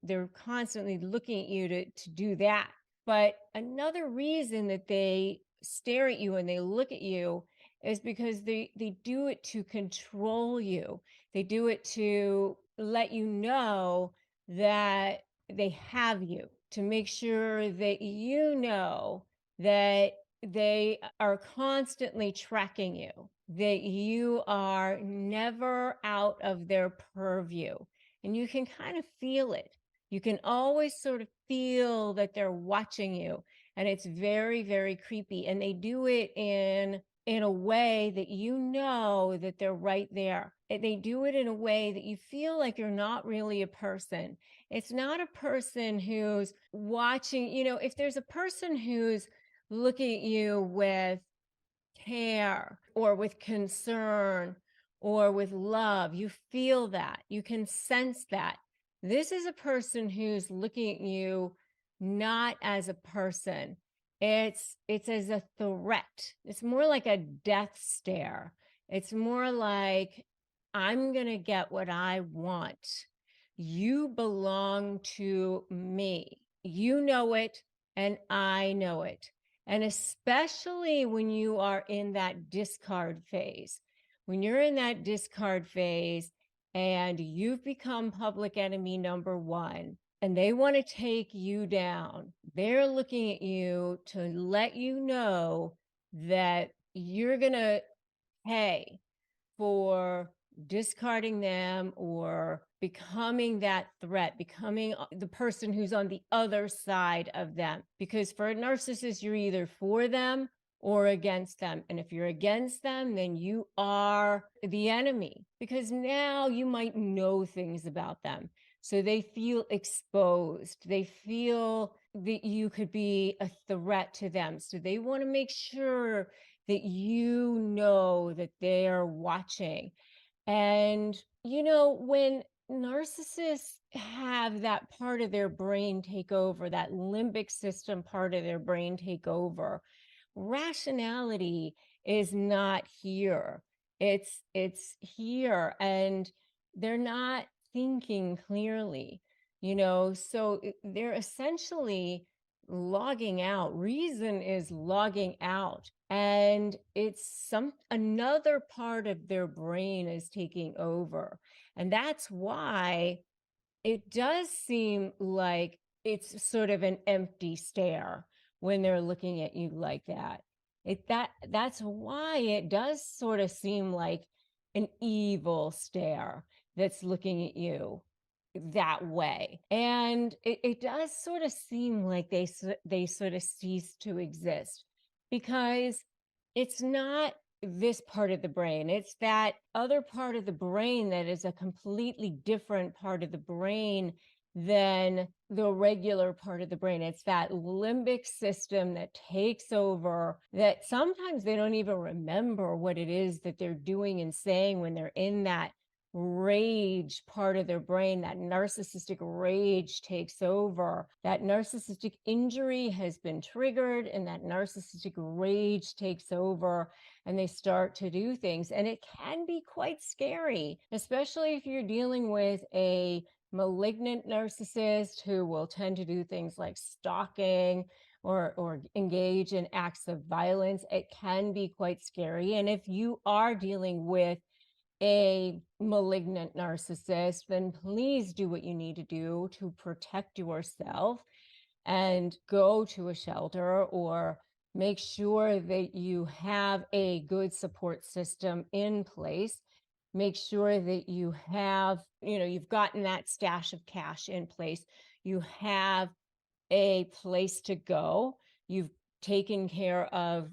they're constantly looking at you to do that. But another reason that they stare at you and they look at you is because they do it to control you. They do it to let you know that they have you, to make sure that you know that they are constantly tracking you, that you are never out of their purview. And you can kind of feel it. You can always sort of feel that they're watching you. And it's very, very creepy. And they do it in a way that you know that they're right there. They do it in a way that you feel like you're not really a person. It's not a person who's watching, if there's a person who's looking at you with care or with concern or with love, you feel that, you can sense that. This is a person who's looking at you not as a person. It's as a threat. It's more like a death stare. It's more like, I'm going to get what I want. You belong to me. You know it and I know it. And especially when you are in that discard phase, when you're in that discard phase and you've become public enemy number one, and they want to take you down, they're looking at you to let you know that you're going to pay for discarding them or becoming that threat, becoming the person who's on the other side of them. Because for a narcissist, you're either for them or against them. And if you're against them, then you are the enemy, because now you might know things about them. So they feel exposed. They feel that you could be a threat to them. So they want to make sure that you know that they're watching. And, when narcissists have that part of their brain take over, that limbic system part of their brain take over, rationality is not here. It's here, and they're not thinking clearly, so they're essentially logging out. Reason is logging out, and it's another part of their brain is taking over. And that's why it does seem like it's sort of an empty stare when they're looking at you like that. That's why it does sort of seem like an evil stare that's looking at you that way. And it does sort of seem like they sort of cease to exist, because it's not this part of the brain. It's that other part of the brain that is a completely different part of the brain than the regular part of the brain. It's that limbic system that takes over, that sometimes they don't even remember what it is that they're doing and saying when they're in that rage part of their brain. That narcissistic rage takes over. That narcissistic injury has been triggered, and that narcissistic rage takes over, and they start to do things. And it can be quite scary, especially if you're dealing with a malignant narcissist who will tend to do things like stalking or engage in acts of violence. It can be quite scary. And if you are dealing with a malignant narcissist, then please do what you need to do to protect yourself and go to a shelter, or make sure that you have a good support system in place. Make sure that you have, you've gotten that stash of cash in place. You have a place to go. You've taken care of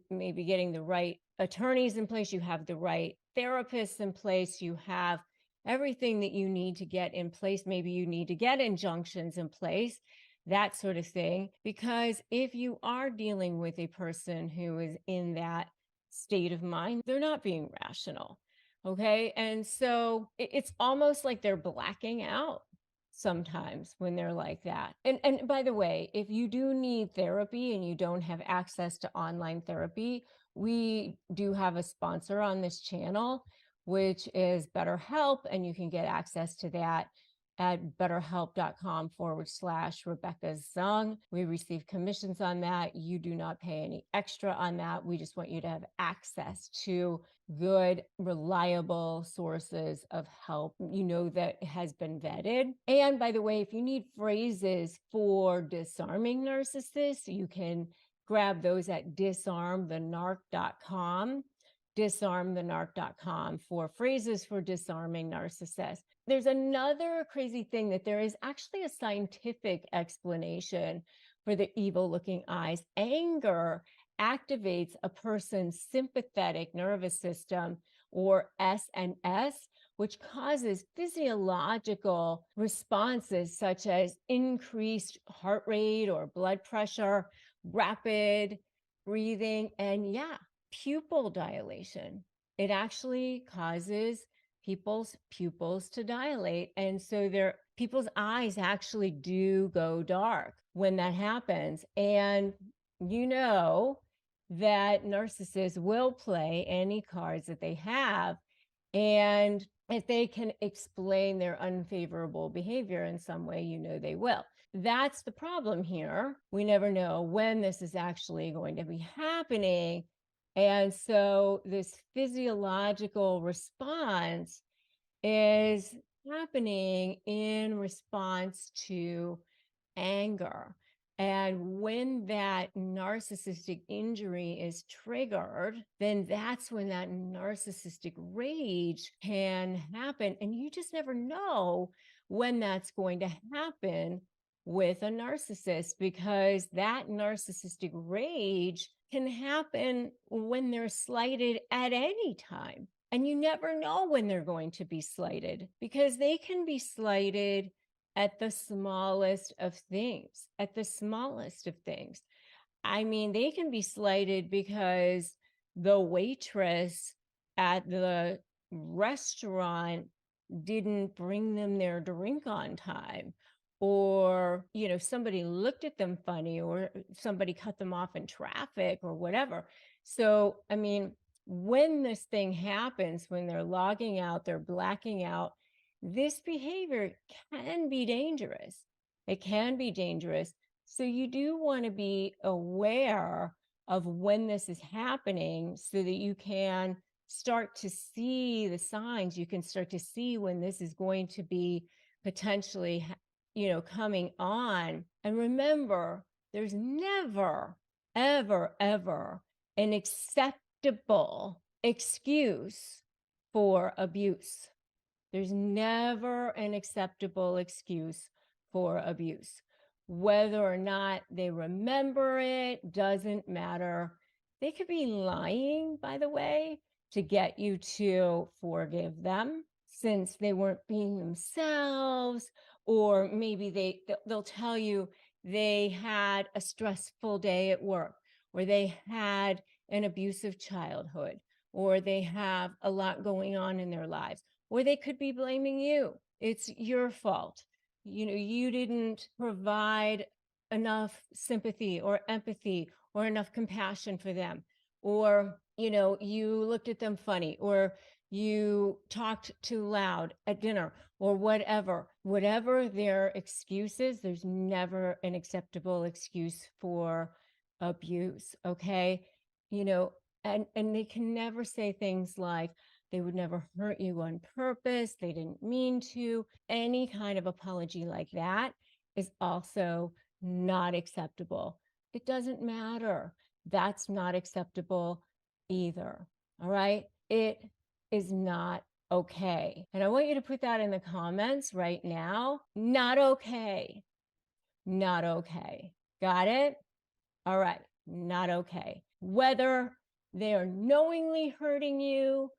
maybe getting the right attorneys in place, you have the right therapists in place, you have everything that you need to get in place. Maybe you need to get injunctions in place, that sort of thing. Because if you are dealing with a person who is in that state of mind, they're not being rational. Okay. And so it's almost like they're blacking out sometimes when they're like that. And by the way, if you do need therapy and you don't have access to online therapy, we do have a sponsor on this channel, which is BetterHelp, and you can get access to that at betterhelp.com/Rebecca Zung. We receive commissions on that. You do not pay any extra on that. We just want you to have access to good, reliable sources of help, that has been vetted. And by the way, if you need phrases for disarming narcissists, you can grab those at disarmthenarc.com for phrases for disarming narcissists. There's another crazy thing that there is actually a scientific explanation for the evil looking eyes. Anger activates a person's sympathetic nervous system, or SNS, which causes physiological responses such as increased heart rate or blood pressure, rapid breathing, and pupil dilation. It actually causes people's pupils to dilate. And so people's eyes actually do go dark when that happens. And that narcissists will play any cards that they have. And if they can explain their unfavorable behavior in some way, they will. That's the problem here. We never know when this is actually going to be happening. And so this physiological response is happening in response to anger. And when that narcissistic injury is triggered, then that's when that narcissistic rage can happen. And you just never know when that's going to happen with a narcissist, because that narcissistic rage can happen when they're slighted at any time. And you never know when they're going to be slighted, because they can be slighted at the smallest of things, I mean, they can be slighted because the waitress at the restaurant didn't bring them their drink on time, or somebody looked at them funny, or somebody cut them off in traffic, or whatever. So I mean, when this thing happens, when they're logging out, they're blacking out, this behavior can be dangerous. It can be dangerous. So you do want to be aware of when this is happening, so that you can start to see the signs. You can start to see when this is going to be potentially coming on. And remember, there's never, ever, ever an acceptable excuse for abuse. There's never an acceptable excuse for abuse. Whether or not they remember it doesn't matter. They could be lying, by the way, to get you to forgive them, since they weren't being themselves. Or maybe they'll tell you they had a stressful day at work, or they had an abusive childhood, or they have a lot going on in their lives, or they could be blaming you. It's your fault. You didn't provide enough sympathy or empathy or enough compassion for them, or you looked at them funny, or you talked too loud at dinner, or whatever their excuses. There's never an acceptable excuse for abuse. Okay. And they can never say things like they would never hurt you on purpose, they didn't mean to. Any kind of apology like that is also not acceptable. It doesn't matter. That's not acceptable either. All right. It is not okay. And I want you to put that in the comments right now. Not okay. Not okay. Got it? All right. Not okay. Whether they are knowingly hurting you,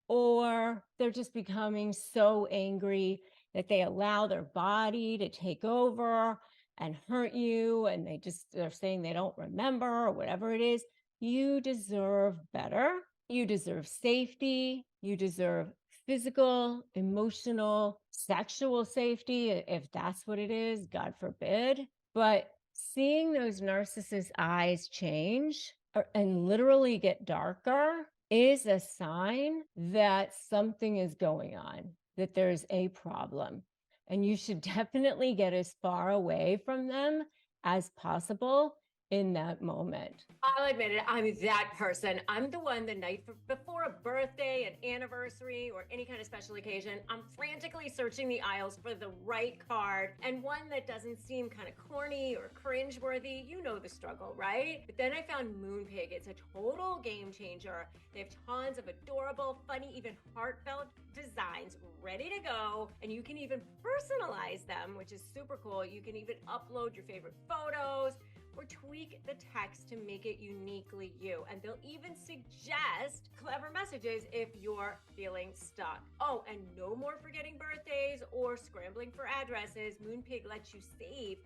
or they're just becoming so angry that they allow their body to take over and hurt you, and they're saying they don't remember or whatever it is. You deserve better. You deserve safety. You deserve physical, emotional, sexual safety, if that's what it is, God forbid. But seeing those narcissist eyes change and literally get darker is a sign that something is going on, that there's a problem. And you should definitely get as far away from them as possible in that moment. I'll admit it, I'm that person. I'm the one the night before a birthday, an anniversary, or any kind of special occasion, I'm frantically searching the aisles for the right card and one that doesn't seem kind of corny or cringeworthy. You know the struggle, right? But then I found Moonpig. It's a total game changer. They have tons of adorable, funny, even heartfelt designs ready to go, and you can even personalize them, which is super cool. You can even upload your favorite photos or tweak the text to make it uniquely you. And they'll even suggest clever messages if you're feeling stuck. Oh, and no more forgetting birthdays or scrambling for addresses. Moonpig lets you save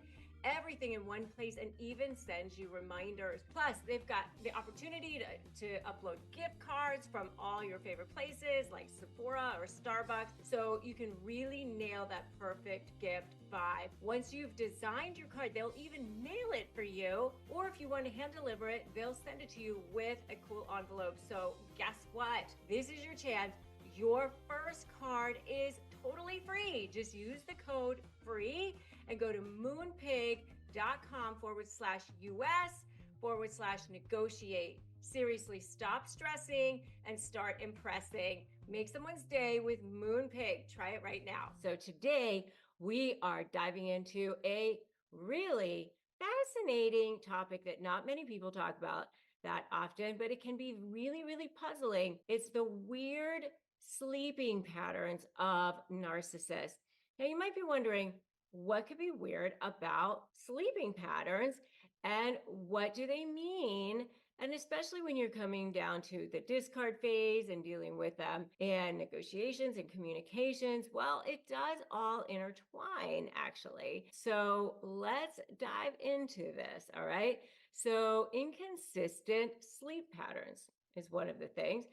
everything in one place and even sends you reminders. Plus, they've got the opportunity to upload gift cards from all your favorite places like Sephora or Starbucks, so you can really nail that perfect gift vibe. Once you've designed your card, they'll even mail it for you, or if you want to hand deliver it, they'll send it to you with a cool envelope. So guess what? This is your chance. Your first card is totally free. Just use the code FREE and go to moonpig.com/US/negotiate. Seriously, stop stressing and start impressing. Make someone's day with Moonpig. Try it right now. So today we are diving into a really fascinating topic that not many people talk about that often, but it can be really, really puzzling. It's the weird sleeping patterns of narcissists. Now, you might be wondering, what could be weird about sleeping patterns and what do they mean? And especially when you're coming down to the discard phase and dealing with them and negotiations and communications, well, it does all intertwine actually. So let's dive into this. All right. So, inconsistent sleep patterns is one of the things.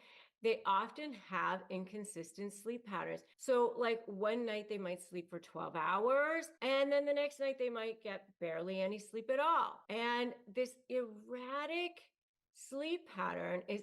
They often have inconsistent sleep patterns. So, like one night they might sleep for 12 hours, and then the next night they might get barely any sleep at all. And this erratic sleep pattern is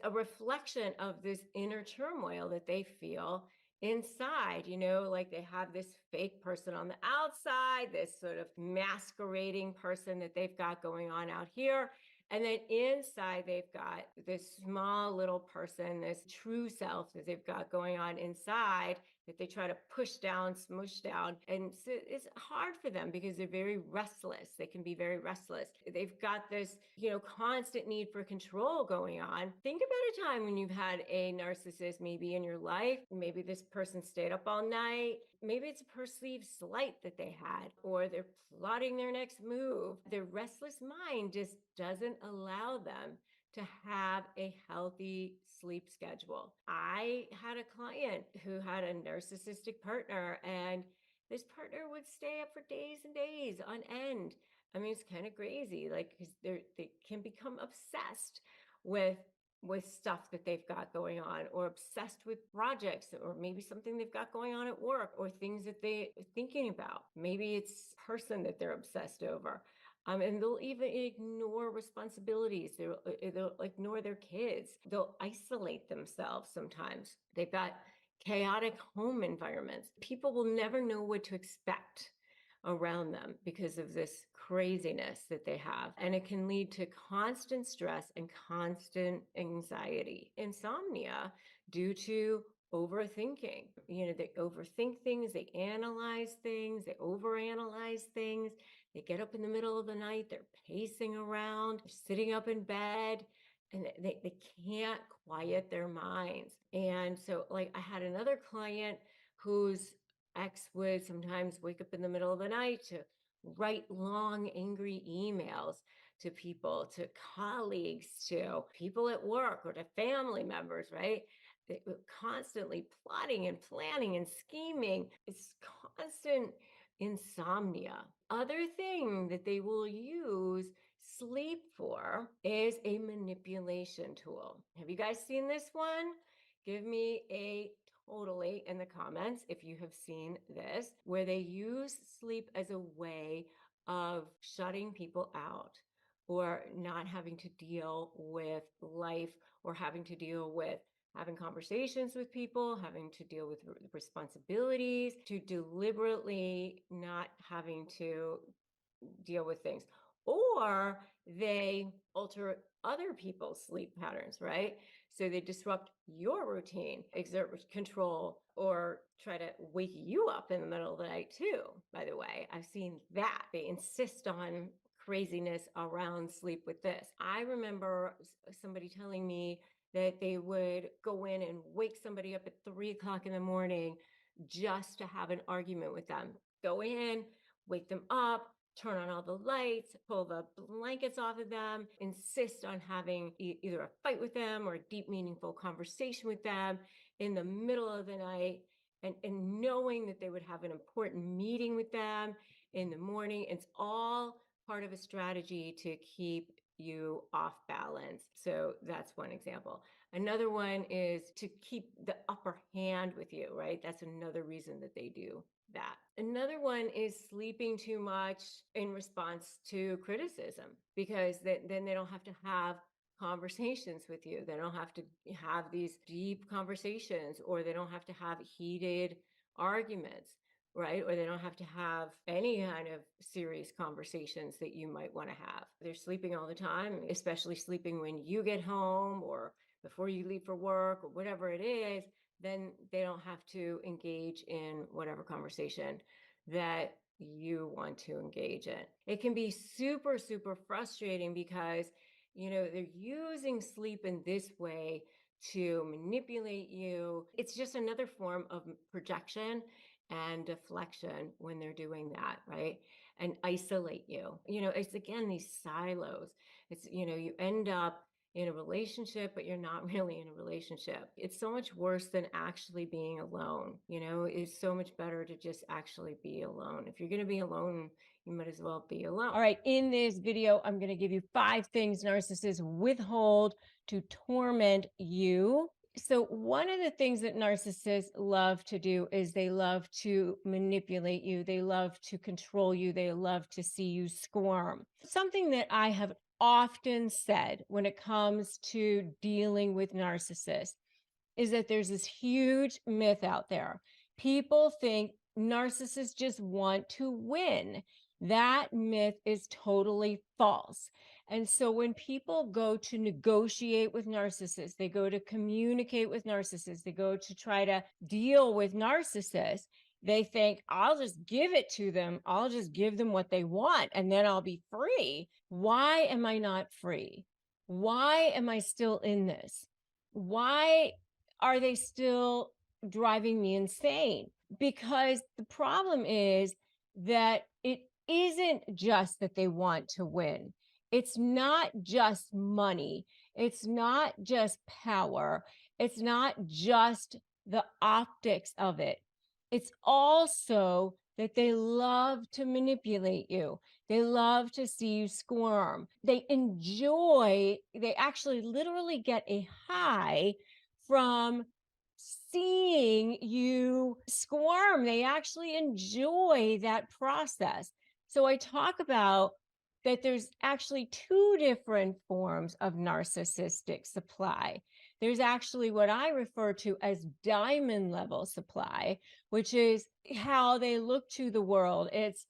a reflection of this inner turmoil that they feel inside. Like they have this fake person on the outside, this sort of masquerading person that they've got going on out here, and then inside, they've got this small little person, this true self that they've got going on inside that they try to push down, smush down. And so it's hard for them because they're very restless. They can be very restless. They've got this, constant need for control going on. Think about a time when you've had a narcissist maybe in your life. Maybe this person stayed up all night. Maybe it's a perceived slight that they had, or they're plotting their next move. Their restless mind just doesn't allow them to have a healthy sleep schedule. I had a client who had a narcissistic partner, and this partner would stay up for days and days on end. I mean, it's kind of crazy, like, because they can become obsessed with stuff that they've got going on, or obsessed with projects, or maybe something they've got going on at work, or things that they're thinking about. Maybe it's person that they're obsessed over. And they'll even ignore responsibilities. They'll ignore their kids. They'll isolate themselves sometimes. They've got chaotic home environments. People will never know what to expect around them because of this craziness that they have. And it can lead to constant stress and constant anxiety, insomnia due to overthinking. They overthink things, they analyze things, they overanalyze things. They get up in the middle of the night, they're pacing around, they're sitting up in bed, and they can't quiet their minds. And so, like, I had another client whose ex would sometimes wake up in the middle of the night to write long, angry emails to people, to colleagues, to people at work, or to family members, right? They were constantly plotting and planning and scheming. It's constant insomnia. Other thing that they will use sleep for is a manipulation tool. Have you guys seen this one? Give me a totally in the comments if you have seen this, where they use sleep as a way of shutting people out or not having to deal with life, or having to deal with having conversations with people, having to deal with responsibilities, to deliberately not having to deal with things. Or they alter other people's sleep patterns, right? So they disrupt your routine, exert control, or try to wake you up in the middle of the night too. By the way, I've seen that. They insist on craziness around sleep with this. I remember somebody telling me that they would go in and wake somebody up at 3 o'clock in the morning just to have an argument with them. Go in, wake them up, turn on all the lights, pull the blankets off of them, insist on having either a fight with them or a deep, meaningful conversation with them in the middle of the night, and knowing that they would have an important meeting with them in the morning. It's all part of a strategy to keep you off balance. So that's one example. Another one is to keep the upper hand with you, right? That's another reason that they do that. Another one is sleeping too much in response to criticism, because then they don't have to have conversations with you. They don't have to have these deep conversations, or they don't have to have heated arguments, right? Or they don't have to have any kind of serious conversations that you might want to have. They're sleeping all the time, especially sleeping when you get home or before you leave for work or whatever it is. Then they don't have to engage in whatever conversation that you want to engage in. It can be super, super frustrating because, they're using sleep in this way to manipulate you. It's just another form of projection and deflection when they're doing that, right? And isolate you. It's again these silos. It's, you end up in a relationship, but you're not really in a relationship. It's so much worse than actually being alone. It's so much better to just actually be alone. If you're going to be alone, you might as well be alone. All right. In this video, I'm going to give you 5 things narcissists withhold to torment you. So one of the things that narcissists love to do is they love to manipulate you. They love to control you. They love to see you squirm. Something that I have often said when it comes to dealing with narcissists is that there's this huge myth out there. People think narcissists just want to win. That myth is totally false. And so when people go to negotiate with narcissists, they go to communicate with narcissists, they go to try to deal with narcissists, they think, I'll just give it to them. I'll just give them what they want and then I'll be free. Why am I not free? Why am I still in this? Why are they still driving me insane? Because the problem is that it isn't just that they want to win. It's not just money. It's not just power. It's not just the optics of it. It's also that they love to manipulate you. They love to see you squirm. They actually literally get a high from seeing you squirm. They actually enjoy that process. So I talk about that there's actually 2 different forms of narcissistic supply. There's actually what I refer to as diamond level supply, which is how they look to the world. It's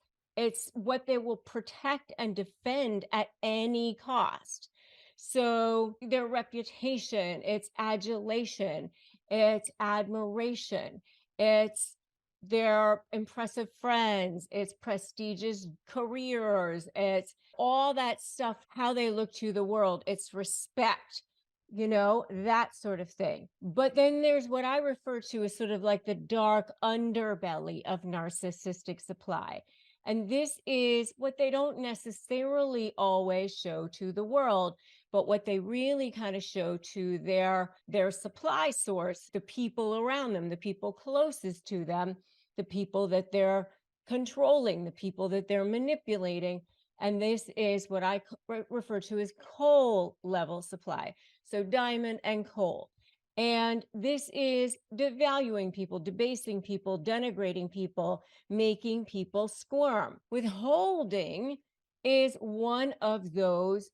what they will protect and defend at any cost. So their reputation, it's adulation, it's admiration, it's their impressive friends, it's prestigious careers, it's all that stuff, how they look to the world, it's respect, that sort of thing. But then there's what I refer to as sort of like the dark underbelly of narcissistic supply. And this is what they don't necessarily always show to the world, but what they really kind of show to their supply source, the people around them, the people closest to them, the people that they're controlling, the people that they're manipulating. And this is what I refer to as coal level supply. So diamond and coal. And this is devaluing people, debasing people, denigrating people, making people squirm. Withholding is one of those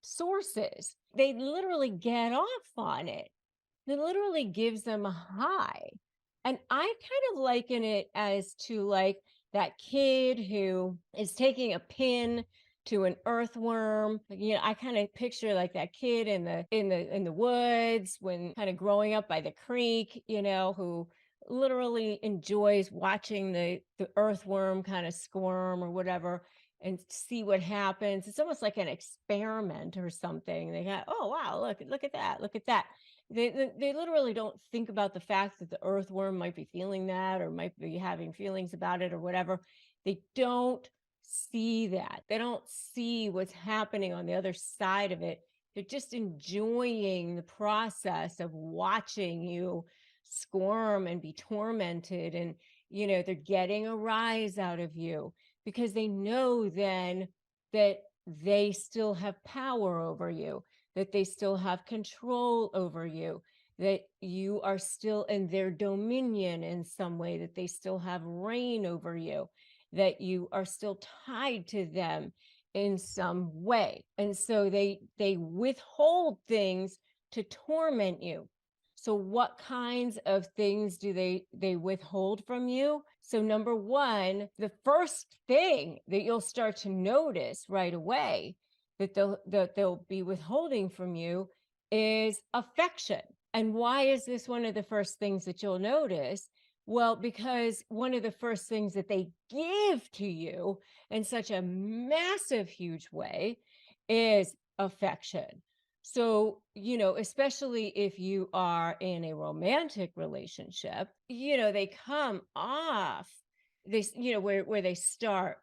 sources. They literally get off on it. It literally gives them a high. And I kind of liken it as to like that kid who is taking a pin to an earthworm. I kind of picture like that kid in the woods when kind of growing up by the creek, who literally enjoys watching the earthworm kind of squirm or whatever and see what happens. It's almost like an experiment or something. They got, oh wow, look at that, look at that. They literally don't think about the fact that the earthworm might be feeling that or might be having feelings about it or whatever. They don't see that. They don't see what's happening on the other side of it. They're just enjoying the process of watching you squirm and be tormented. And, they're getting a rise out of you because they know then that they still have power over you, that they still have control over you, that you are still in their dominion in some way, that they still have reign over you, that you are still tied to them in some way. And so they withhold things to torment you. So what kinds of things do they withhold from you? So number one, the first thing that you'll start to notice right away that they'll be withholding from you is affection. And why is this one of the first things that you'll notice? Well, because one of the first things that they give to you in such a massive, huge way is affection. So, especially if you are in a romantic relationship, they come off this, where they start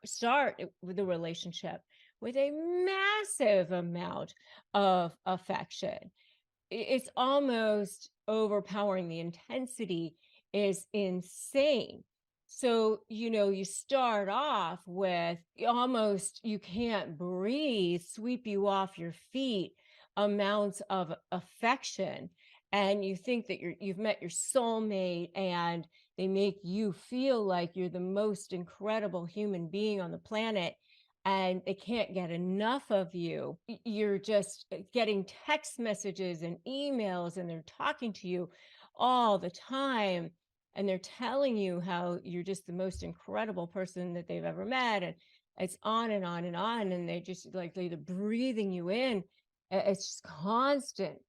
with the relationship with a massive amount of affection. It's almost overpowering. The intensity is insane. So, you start off with almost you can't breathe, sweep you off your feet amounts of affection. And you think that you've met your soulmate and they make you feel like you're the most incredible human being on the planet and they can't get enough of you. You're just getting text messages and emails, and they're talking to you all the time. And they're telling you how you're just the most incredible person that they've ever met. And it's on and on and on. And they just like they're breathing you in. It's just constant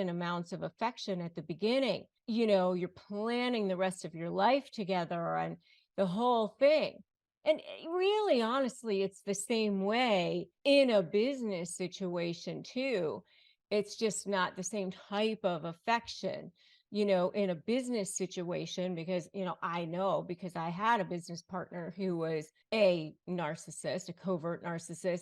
amounts of affection at the beginning. You're planning the rest of your life together and the whole thing. And really, honestly, it's the same way in a business situation too. It's just not the same type of affection, in a business situation, because, I know because I had a business partner who was a narcissist, a covert narcissist.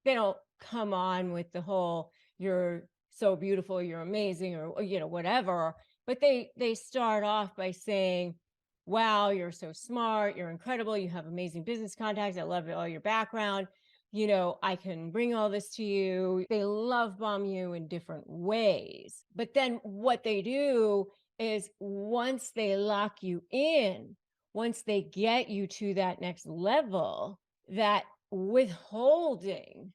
They don't come on with the whole, you're so beautiful, you're amazing, or, whatever. But they start off by saying, wow, you're so smart, you're incredible, you have amazing business contacts, I love all your background, I can bring all this to you. They love bomb you in different ways. But then what they do is once they lock you in, once they get you to that next level, that withholding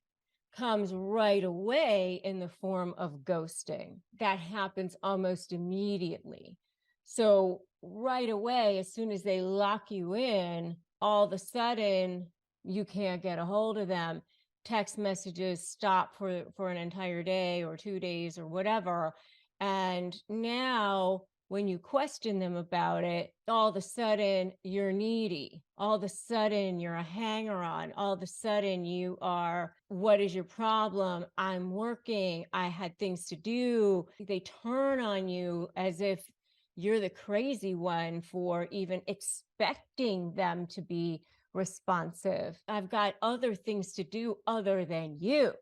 comes right away in the form of ghosting. That happens almost immediately. So right away, as soon as they lock you in, all of a sudden you can't get a hold of them. Text messages stop for an entire day or 2 days or whatever. And now when you question them about it, all of a sudden you're needy. All of a sudden you're a hanger on. All of a sudden you are, what is your problem? I'm working. I had things to do. They turn on you as if you're the crazy one for even expecting them to be responsive. I've got other things to do other than you.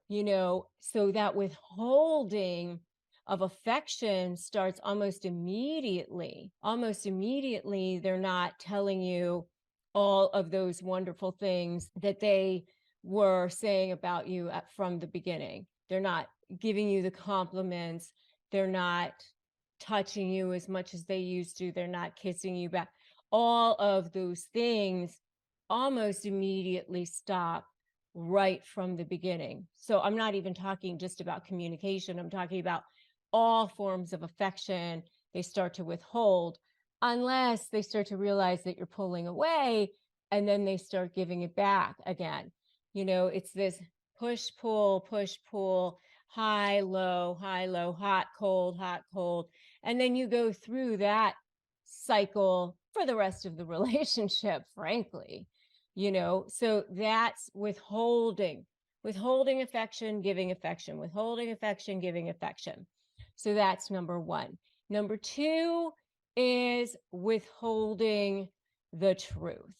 So that withholding of affection starts almost immediately. Almost immediately, they're not telling you all of those wonderful things that they were saying about you from the beginning. They're not giving you the compliments. They're not touching you as much as they used to. They're not kissing you back. All of those things almost immediately stop right from the beginning. So I'm not even talking just about communication. I'm talking about all forms of affection. They start to withhold unless they start to realize that you're pulling away, and then they start giving it back again. It's this push, pull, high, low, hot, cold. And then you go through that cycle for the rest of the relationship, frankly. So that's withholding affection, giving affection, withholding affection, giving affection. So that's number one. Number two is withholding the truth.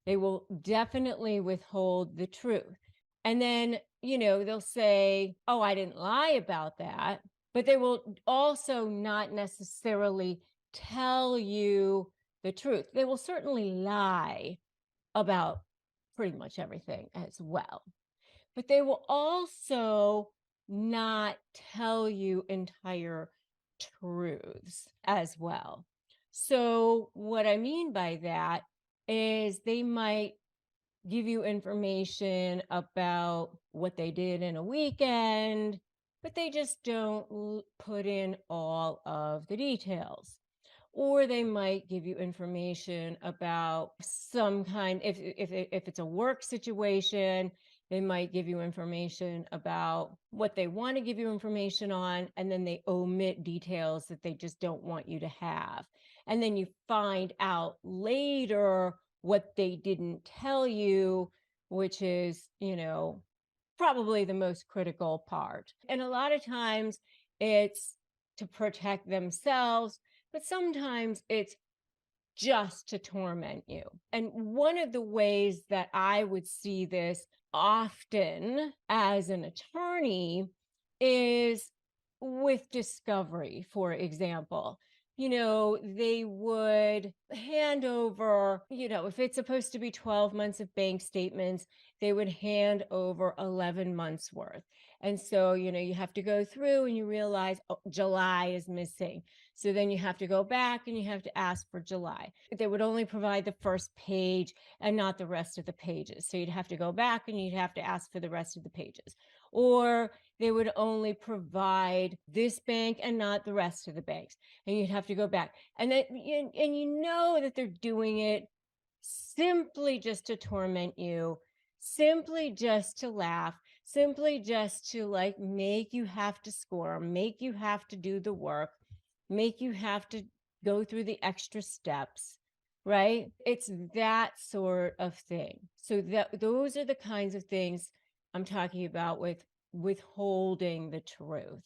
They will definitely withhold the truth. And then, they'll say, oh, I didn't lie about that. But they will also not necessarily tell you the truth. They will certainly lie about pretty much everything as well. But they will also not tell you entire truths as well. So, what I mean by that is they might give you information about what they did in a weekend, but they just don't put in all of the details. Or they might give you information about some kind, if it's a work situation, they might give you information about what they want to give you information on, and then they omit details that they just don't want you to have. And then you find out later what they didn't tell you, which is, probably the most critical part. And a lot of times it's to protect themselves, but sometimes it's just to torment you. And one of the ways that I would see this often as an attorney is with discovery, for example. They would hand over, if it's supposed to be 12 months of bank statements, they would hand over 11 months worth. And so, you have to go through and you realize, oh, July is missing. So then you have to go back and you have to ask for July. They would only provide the first page and not the rest of the pages. So you'd have to go back and you'd have to ask for the rest of the pages. Or they would only provide this bank and not the rest of the banks. And you'd have to go back. And then and you know that they're doing it simply just to torment you, simply just to laugh, simply just to like make you have to score, make you have to do the work, make you have to go through the extra steps, right? It's that sort of thing. So those are the kinds of things I'm talking about with withholding the truth.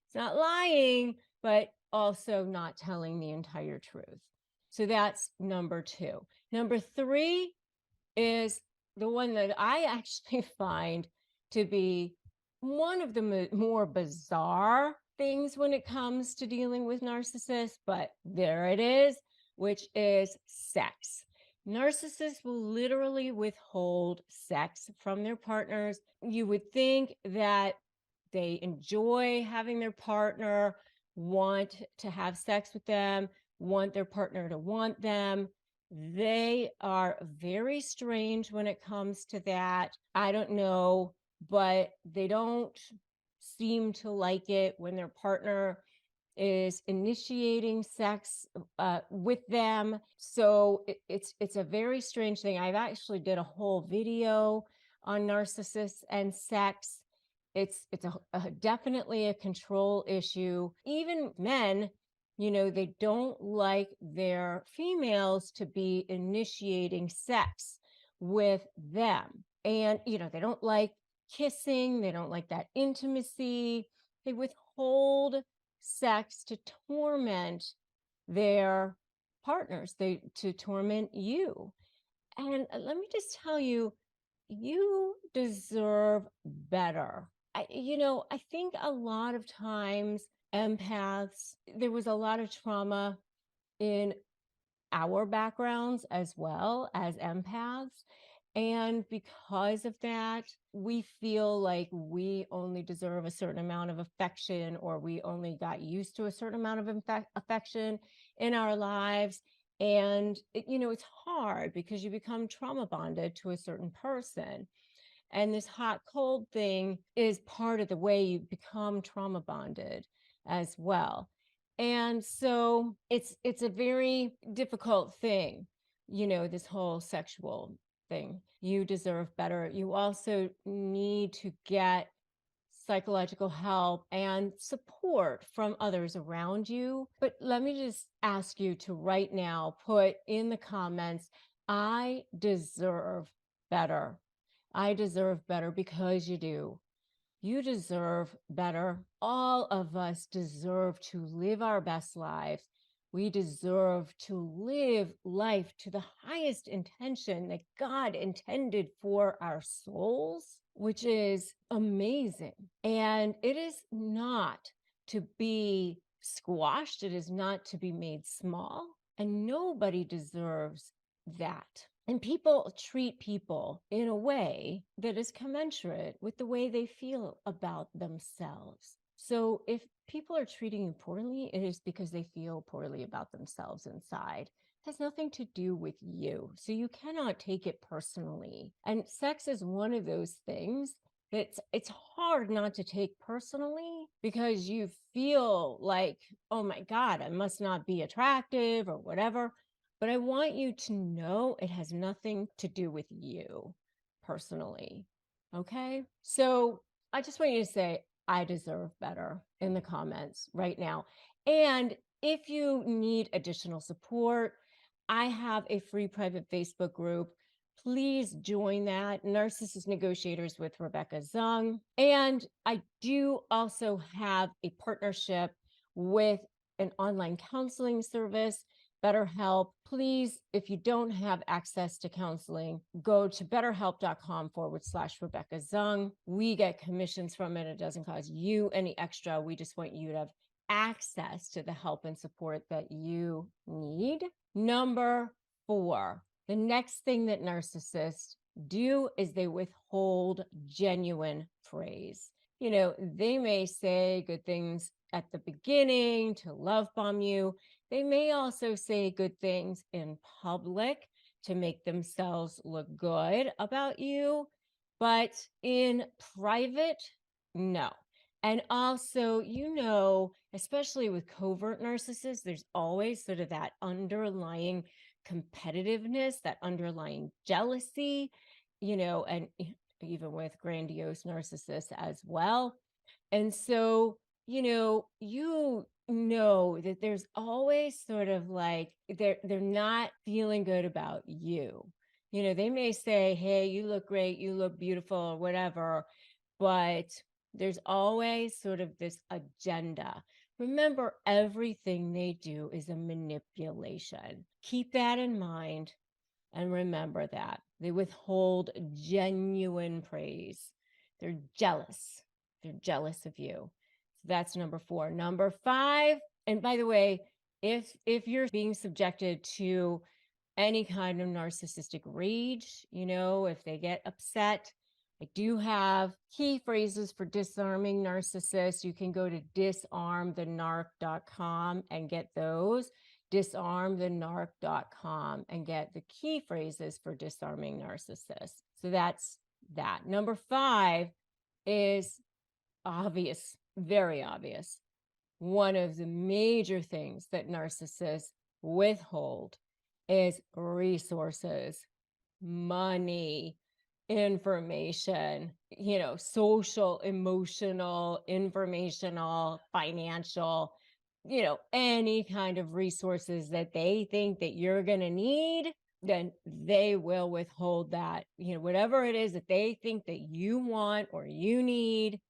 It's not lying, but also not telling the entire truth. So that's number two. Number three is the one that I actually find to be one of the more bizarre things when it comes to dealing with narcissists, but there it is, which is sex. Narcissists will literally withhold sex from their partners. You would think that they enjoy having their partner want to have sex with them, want their partner to want them. They are very strange when it comes to that. I don't know, but they don't seem to like it when their partner is initiating sex with them. So it's a very strange thing. I've actually did a whole video on narcissists and sex. It's definitely a control issue. Even men, they don't like their females to be initiating sex with them. And, they don't like kissing, they don't like that intimacy. They withhold sex to torment their partners, to torment you. And let me just tell you, you deserve better. I think a lot of times empaths, there was a lot of trauma in our backgrounds as well as empaths. And because of that, we feel like we only deserve a certain amount of affection, or we only got used to a certain amount of affection in our lives. And, it's hard because you become trauma bonded to a certain person. And this hot cold thing is part of the way you become trauma bonded as well. And so it's a very difficult thing, this whole sexual thing. You deserve better. You also need to get psychological help and support from others around you. But let me just ask you to right now put in the comments, I deserve better. I deserve better, because you do. You deserve better. All of us deserve to live our best lives. We deserve to live life to the highest intention that God intended for our souls, which is amazing. And it is not to be squashed, it is not to be made small. And nobody deserves that. And people treat people in a way that is commensurate with the way they feel about themselves. So if people are treating you poorly, it is because they feel poorly about themselves inside. It has nothing to do with you. So you cannot take it personally. And sex is one of those things that it's hard not to take personally, because you feel like, oh my God, I must not be attractive or whatever. But I want you to know it has nothing to do with you personally. Okay. So I just want you to say, I deserve better in the comments right now. And if you need additional support, I have a free private Facebook group. Please join that, Narcissist Negotiators with Rebecca Zung. And I do also have a partnership with an online counseling service, BetterHelp. Please, if you don't have access to counseling, go to betterhelp.com/Rebecca Zung. We get commissions from it. It doesn't cost you any extra. We just want you to have access to the help and support that you need. Number 4, the next thing that narcissists do is they withhold genuine praise. They may say good things at the beginning to love bomb you. They may also say good things in public to make themselves look good about you, but in private, no. And also, especially with covert narcissists, there's always sort of that underlying competitiveness, that underlying jealousy, and even with grandiose narcissists as well. And so, that there's always sort of like they're not feeling good about you. They may say, "Hey, you look great, you look beautiful," or whatever, but there's always sort of this agenda. Remember, everything they do is a manipulation. Keep that in mind and remember that. They withhold genuine praise. They're jealous. They're jealous of you. So that's number 4. Number 5, and by the way, if you're being subjected to any kind of narcissistic rage, if they get upset, I do have key phrases for disarming narcissists. You can go to disarmthenarc.com and get those. Disarmthenarc.com and get the key phrases for disarming narcissists. So that's that. Number 5 is obvious, very obvious. One of the major things that narcissists withhold is resources, money, information, social, emotional, informational, financial, any kind of resources that they think that you're going to need, then they will withhold that. Whatever it is that they think that you want or you need,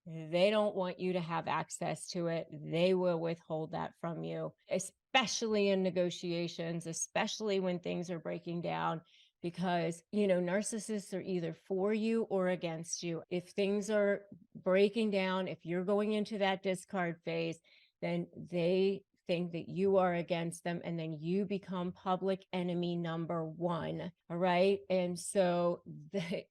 they don't want you to have access to it. They will withhold that from you, especially in negotiations, especially when things are breaking down, because, narcissists are either for you or against you. If things are breaking down, if you're going into that discard phase, then they think that you are against them, and then you become public enemy number one. All right. And so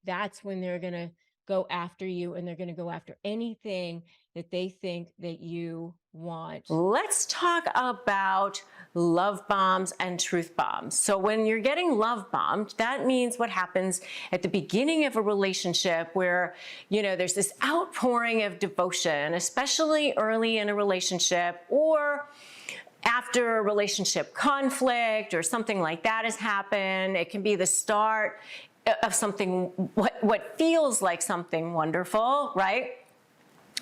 that's when they're going to go after you, and they're going to go after anything that they think that you want. Let's talk about love bombs and truth bombs. So when you're getting love bombed, that means what happens at the beginning of a relationship where, there's this outpouring of devotion, especially early in a relationship, or after a relationship conflict or something like that has happened. It can be the start of something, what feels like something wonderful, right?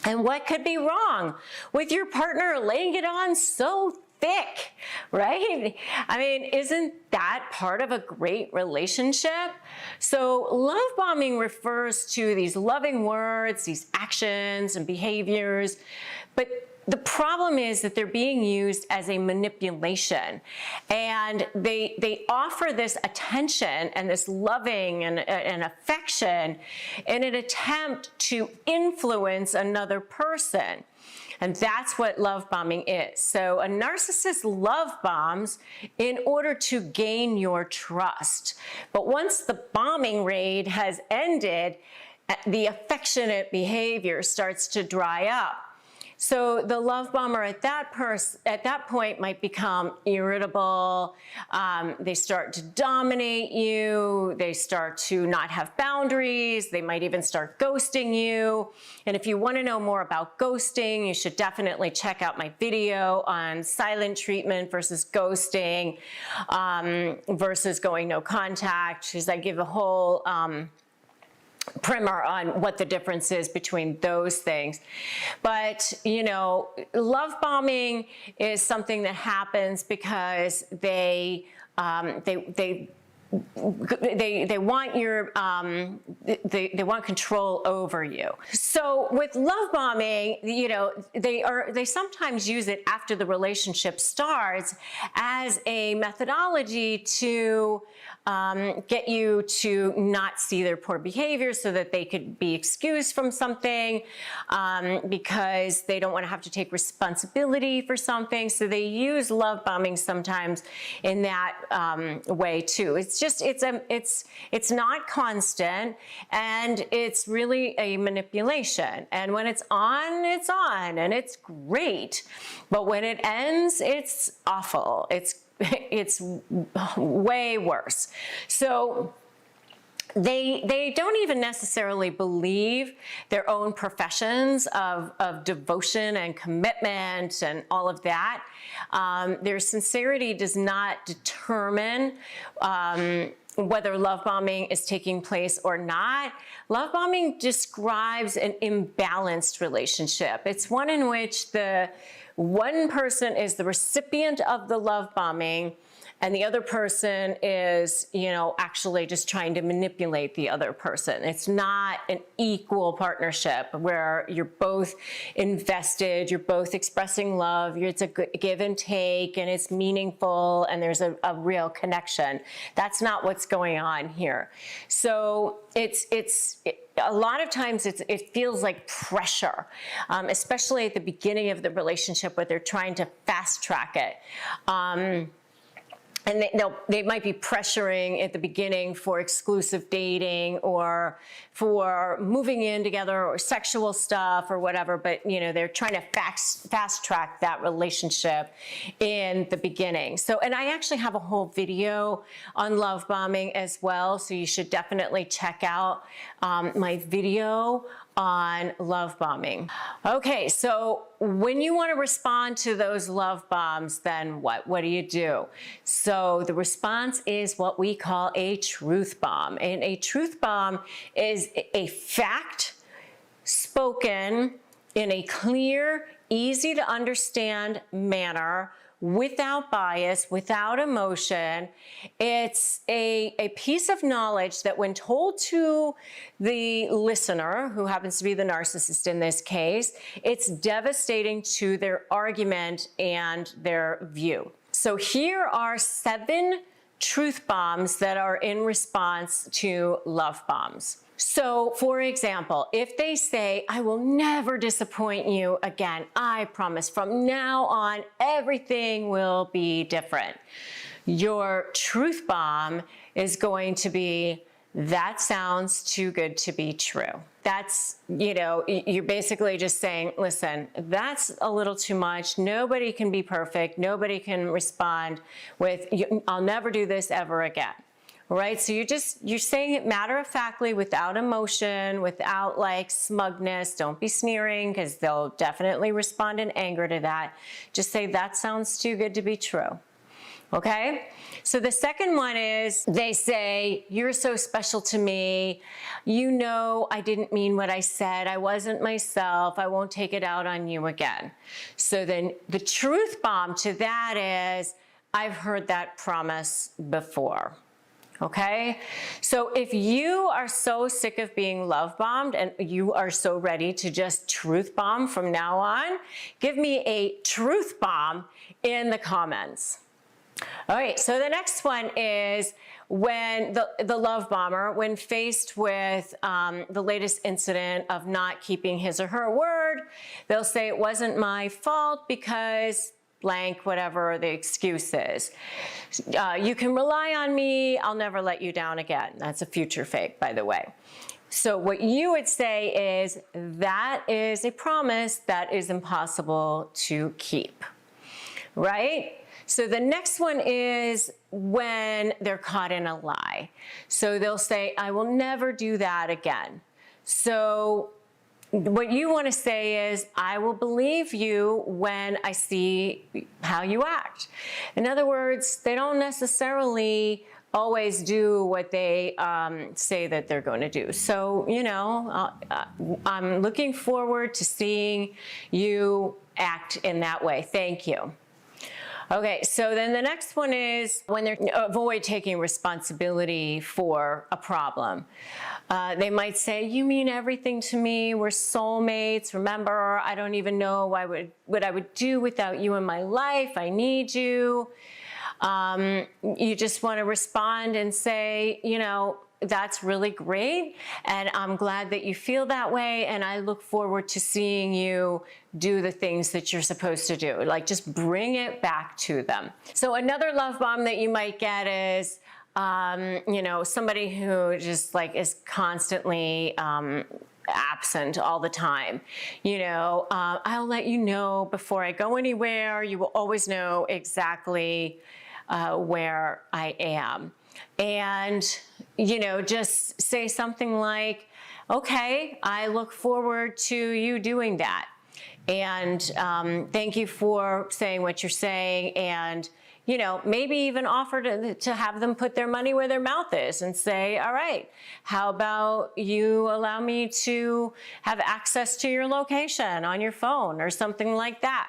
And what could be wrong with your partner laying it on so thick, right? I mean, isn't that part of a great relationship? So love bombing refers to these loving words, these actions and behaviors, but the problem is that they're being used as a manipulation, and they offer this attention and this loving and affection in an attempt to influence another person. And that's what love bombing is. So a narcissist love bombs in order to gain your trust. But once the bombing raid has ended, the affectionate behavior starts to dry up. So the love bomber at that point might become irritable. They start to dominate you. They start to not have boundaries. They might even start ghosting you. And if you want to know more about ghosting, you should definitely check out my video on silent treatment versus ghosting versus going no contact, because I give a whole primer on what the difference is between those things. But, love bombing is something that happens because they want your they want control over you. So with love bombing, they sometimes use it after the relationship starts as a methodology to get you to not see their poor behavior so that they could be excused from something, because they don't want to have to take responsibility for something. So they use love bombing sometimes in that way too. It's not constant, and it's really a manipulation. And when it's on, and it's great. But when it ends, it's awful. It's way worse. So they don't even necessarily believe their own professions of devotion and commitment and all of that. Their sincerity does not determine whether love bombing is taking place or not. Love bombing describes an imbalanced relationship. It's one in which the one person is the recipient of the love bombing, and the other person is, actually just trying to manipulate the other person. It's not an equal partnership where you're both invested, you're both expressing love, it's a good give and take, and it's meaningful, and there's a real connection. That's not what's going on here. So a lot of times it feels like pressure, especially at the beginning of the relationship where they're trying to fast track it. And they might be pressuring at the beginning for exclusive dating or for moving in together or sexual stuff or whatever, but they're trying to fast track that relationship in the beginning. So, and I actually have a whole video on love bombing as well, so you should definitely check out my video on love bombing. Okay, so when you want to respond to those love bombs, then what do you do? So the response is what we call a truth bomb. And a truth bomb is a fact spoken in a clear, easy to understand manner, without bias, without emotion. It's a piece of knowledge that when told to the listener, who happens to be the narcissist in this case, it's devastating to their argument and their view. So here are 7 truth bombs that are in response to love bombs. So, for example, if they say, I will never disappoint you again, I promise from now on, everything will be different. Your truth bomb is going to be, that sounds too good to be true. That's, you're basically just saying, listen, that's a little too much. Nobody can be perfect. Nobody can respond with, I'll never do this ever again. Right? So you're saying it matter-of-factly, without emotion, without like smugness. Don't be sneering, because they'll definitely respond in anger to that. Just say, that sounds too good to be true. Okay? So the second one is, they say, you're so special to me. You know I didn't mean what I said. I wasn't myself. I won't take it out on you again. So then the truth bomb to that is, I've heard that promise before. Okay? So if you are so sick of being love bombed and you are so ready to just truth bomb from now on, give me a truth bomb in the comments. All right, so the next one is when the love bomber, when faced with the latest incident of not keeping his or her word, they'll say, it wasn't my fault because blank, whatever the excuse is. You can rely on me. I'll never let you down again. That's a future fake, by the way. So what you would say is, that is a promise that is impossible to keep, right? So the next one is when they're caught in a lie. So they'll say, I will never do that again. So what you want to say is, I will believe you when I see how you act. In other words, they don't necessarily always do what they say that they're going to do. So, I'm looking forward to seeing you act in that way. Thank you. Okay, so then the next one is when they avoid taking responsibility for a problem. They might say, you mean everything to me. We're soulmates. Remember, I don't even know what I would do without you in my life. I need you. You just want to respond and say, that's really great, and I'm glad that you feel that way, and I look forward to seeing you do the things that you're supposed to do. Like, just bring it back to them. So another love bomb that you might get is, somebody who just like is constantly absent all the time. I'll let you know before I go anywhere. You will always know exactly where I am. And, just say something like, okay, I look forward to you doing that. And thank you for saying what you're saying. And, maybe even offer to have them put their money where their mouth is and say, all right, how about you allow me to have access to your location on your phone or something like that.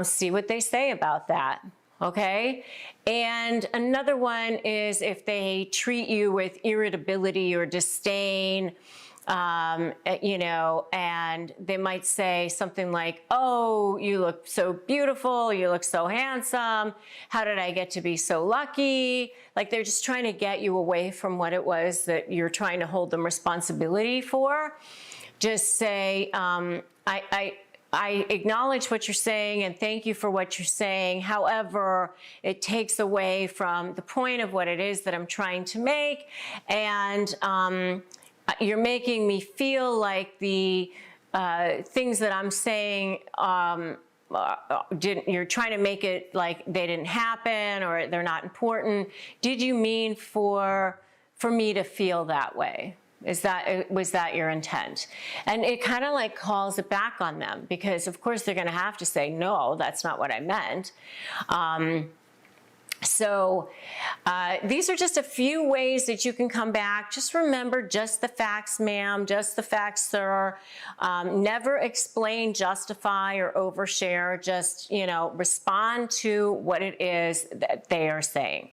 See what they say about that. Okay? And another one is if they treat you with irritability or disdain, and they might say something like, oh, you look so beautiful, you look so handsome, how did I get to be so lucky? Like, they're just trying to get you away from what it was that you're trying to hold them responsibility for. Just say, I acknowledge what you're saying and thank you for what you're saying. However, it takes away from the point of what it is that I'm trying to make. And you're making me feel like the things that I'm saying, you're trying to make it like they didn't happen or they're not important. Did you mean for me to feel that way? Was that your intent? And it kind of like calls it back on them, because of course they're going to have to say, no, that's not what I meant. So these are just a few ways that you can come back. Just remember, just the facts, ma'am, just the facts, sir. Never explain, justify, or overshare. Just, respond to what it is that they are saying.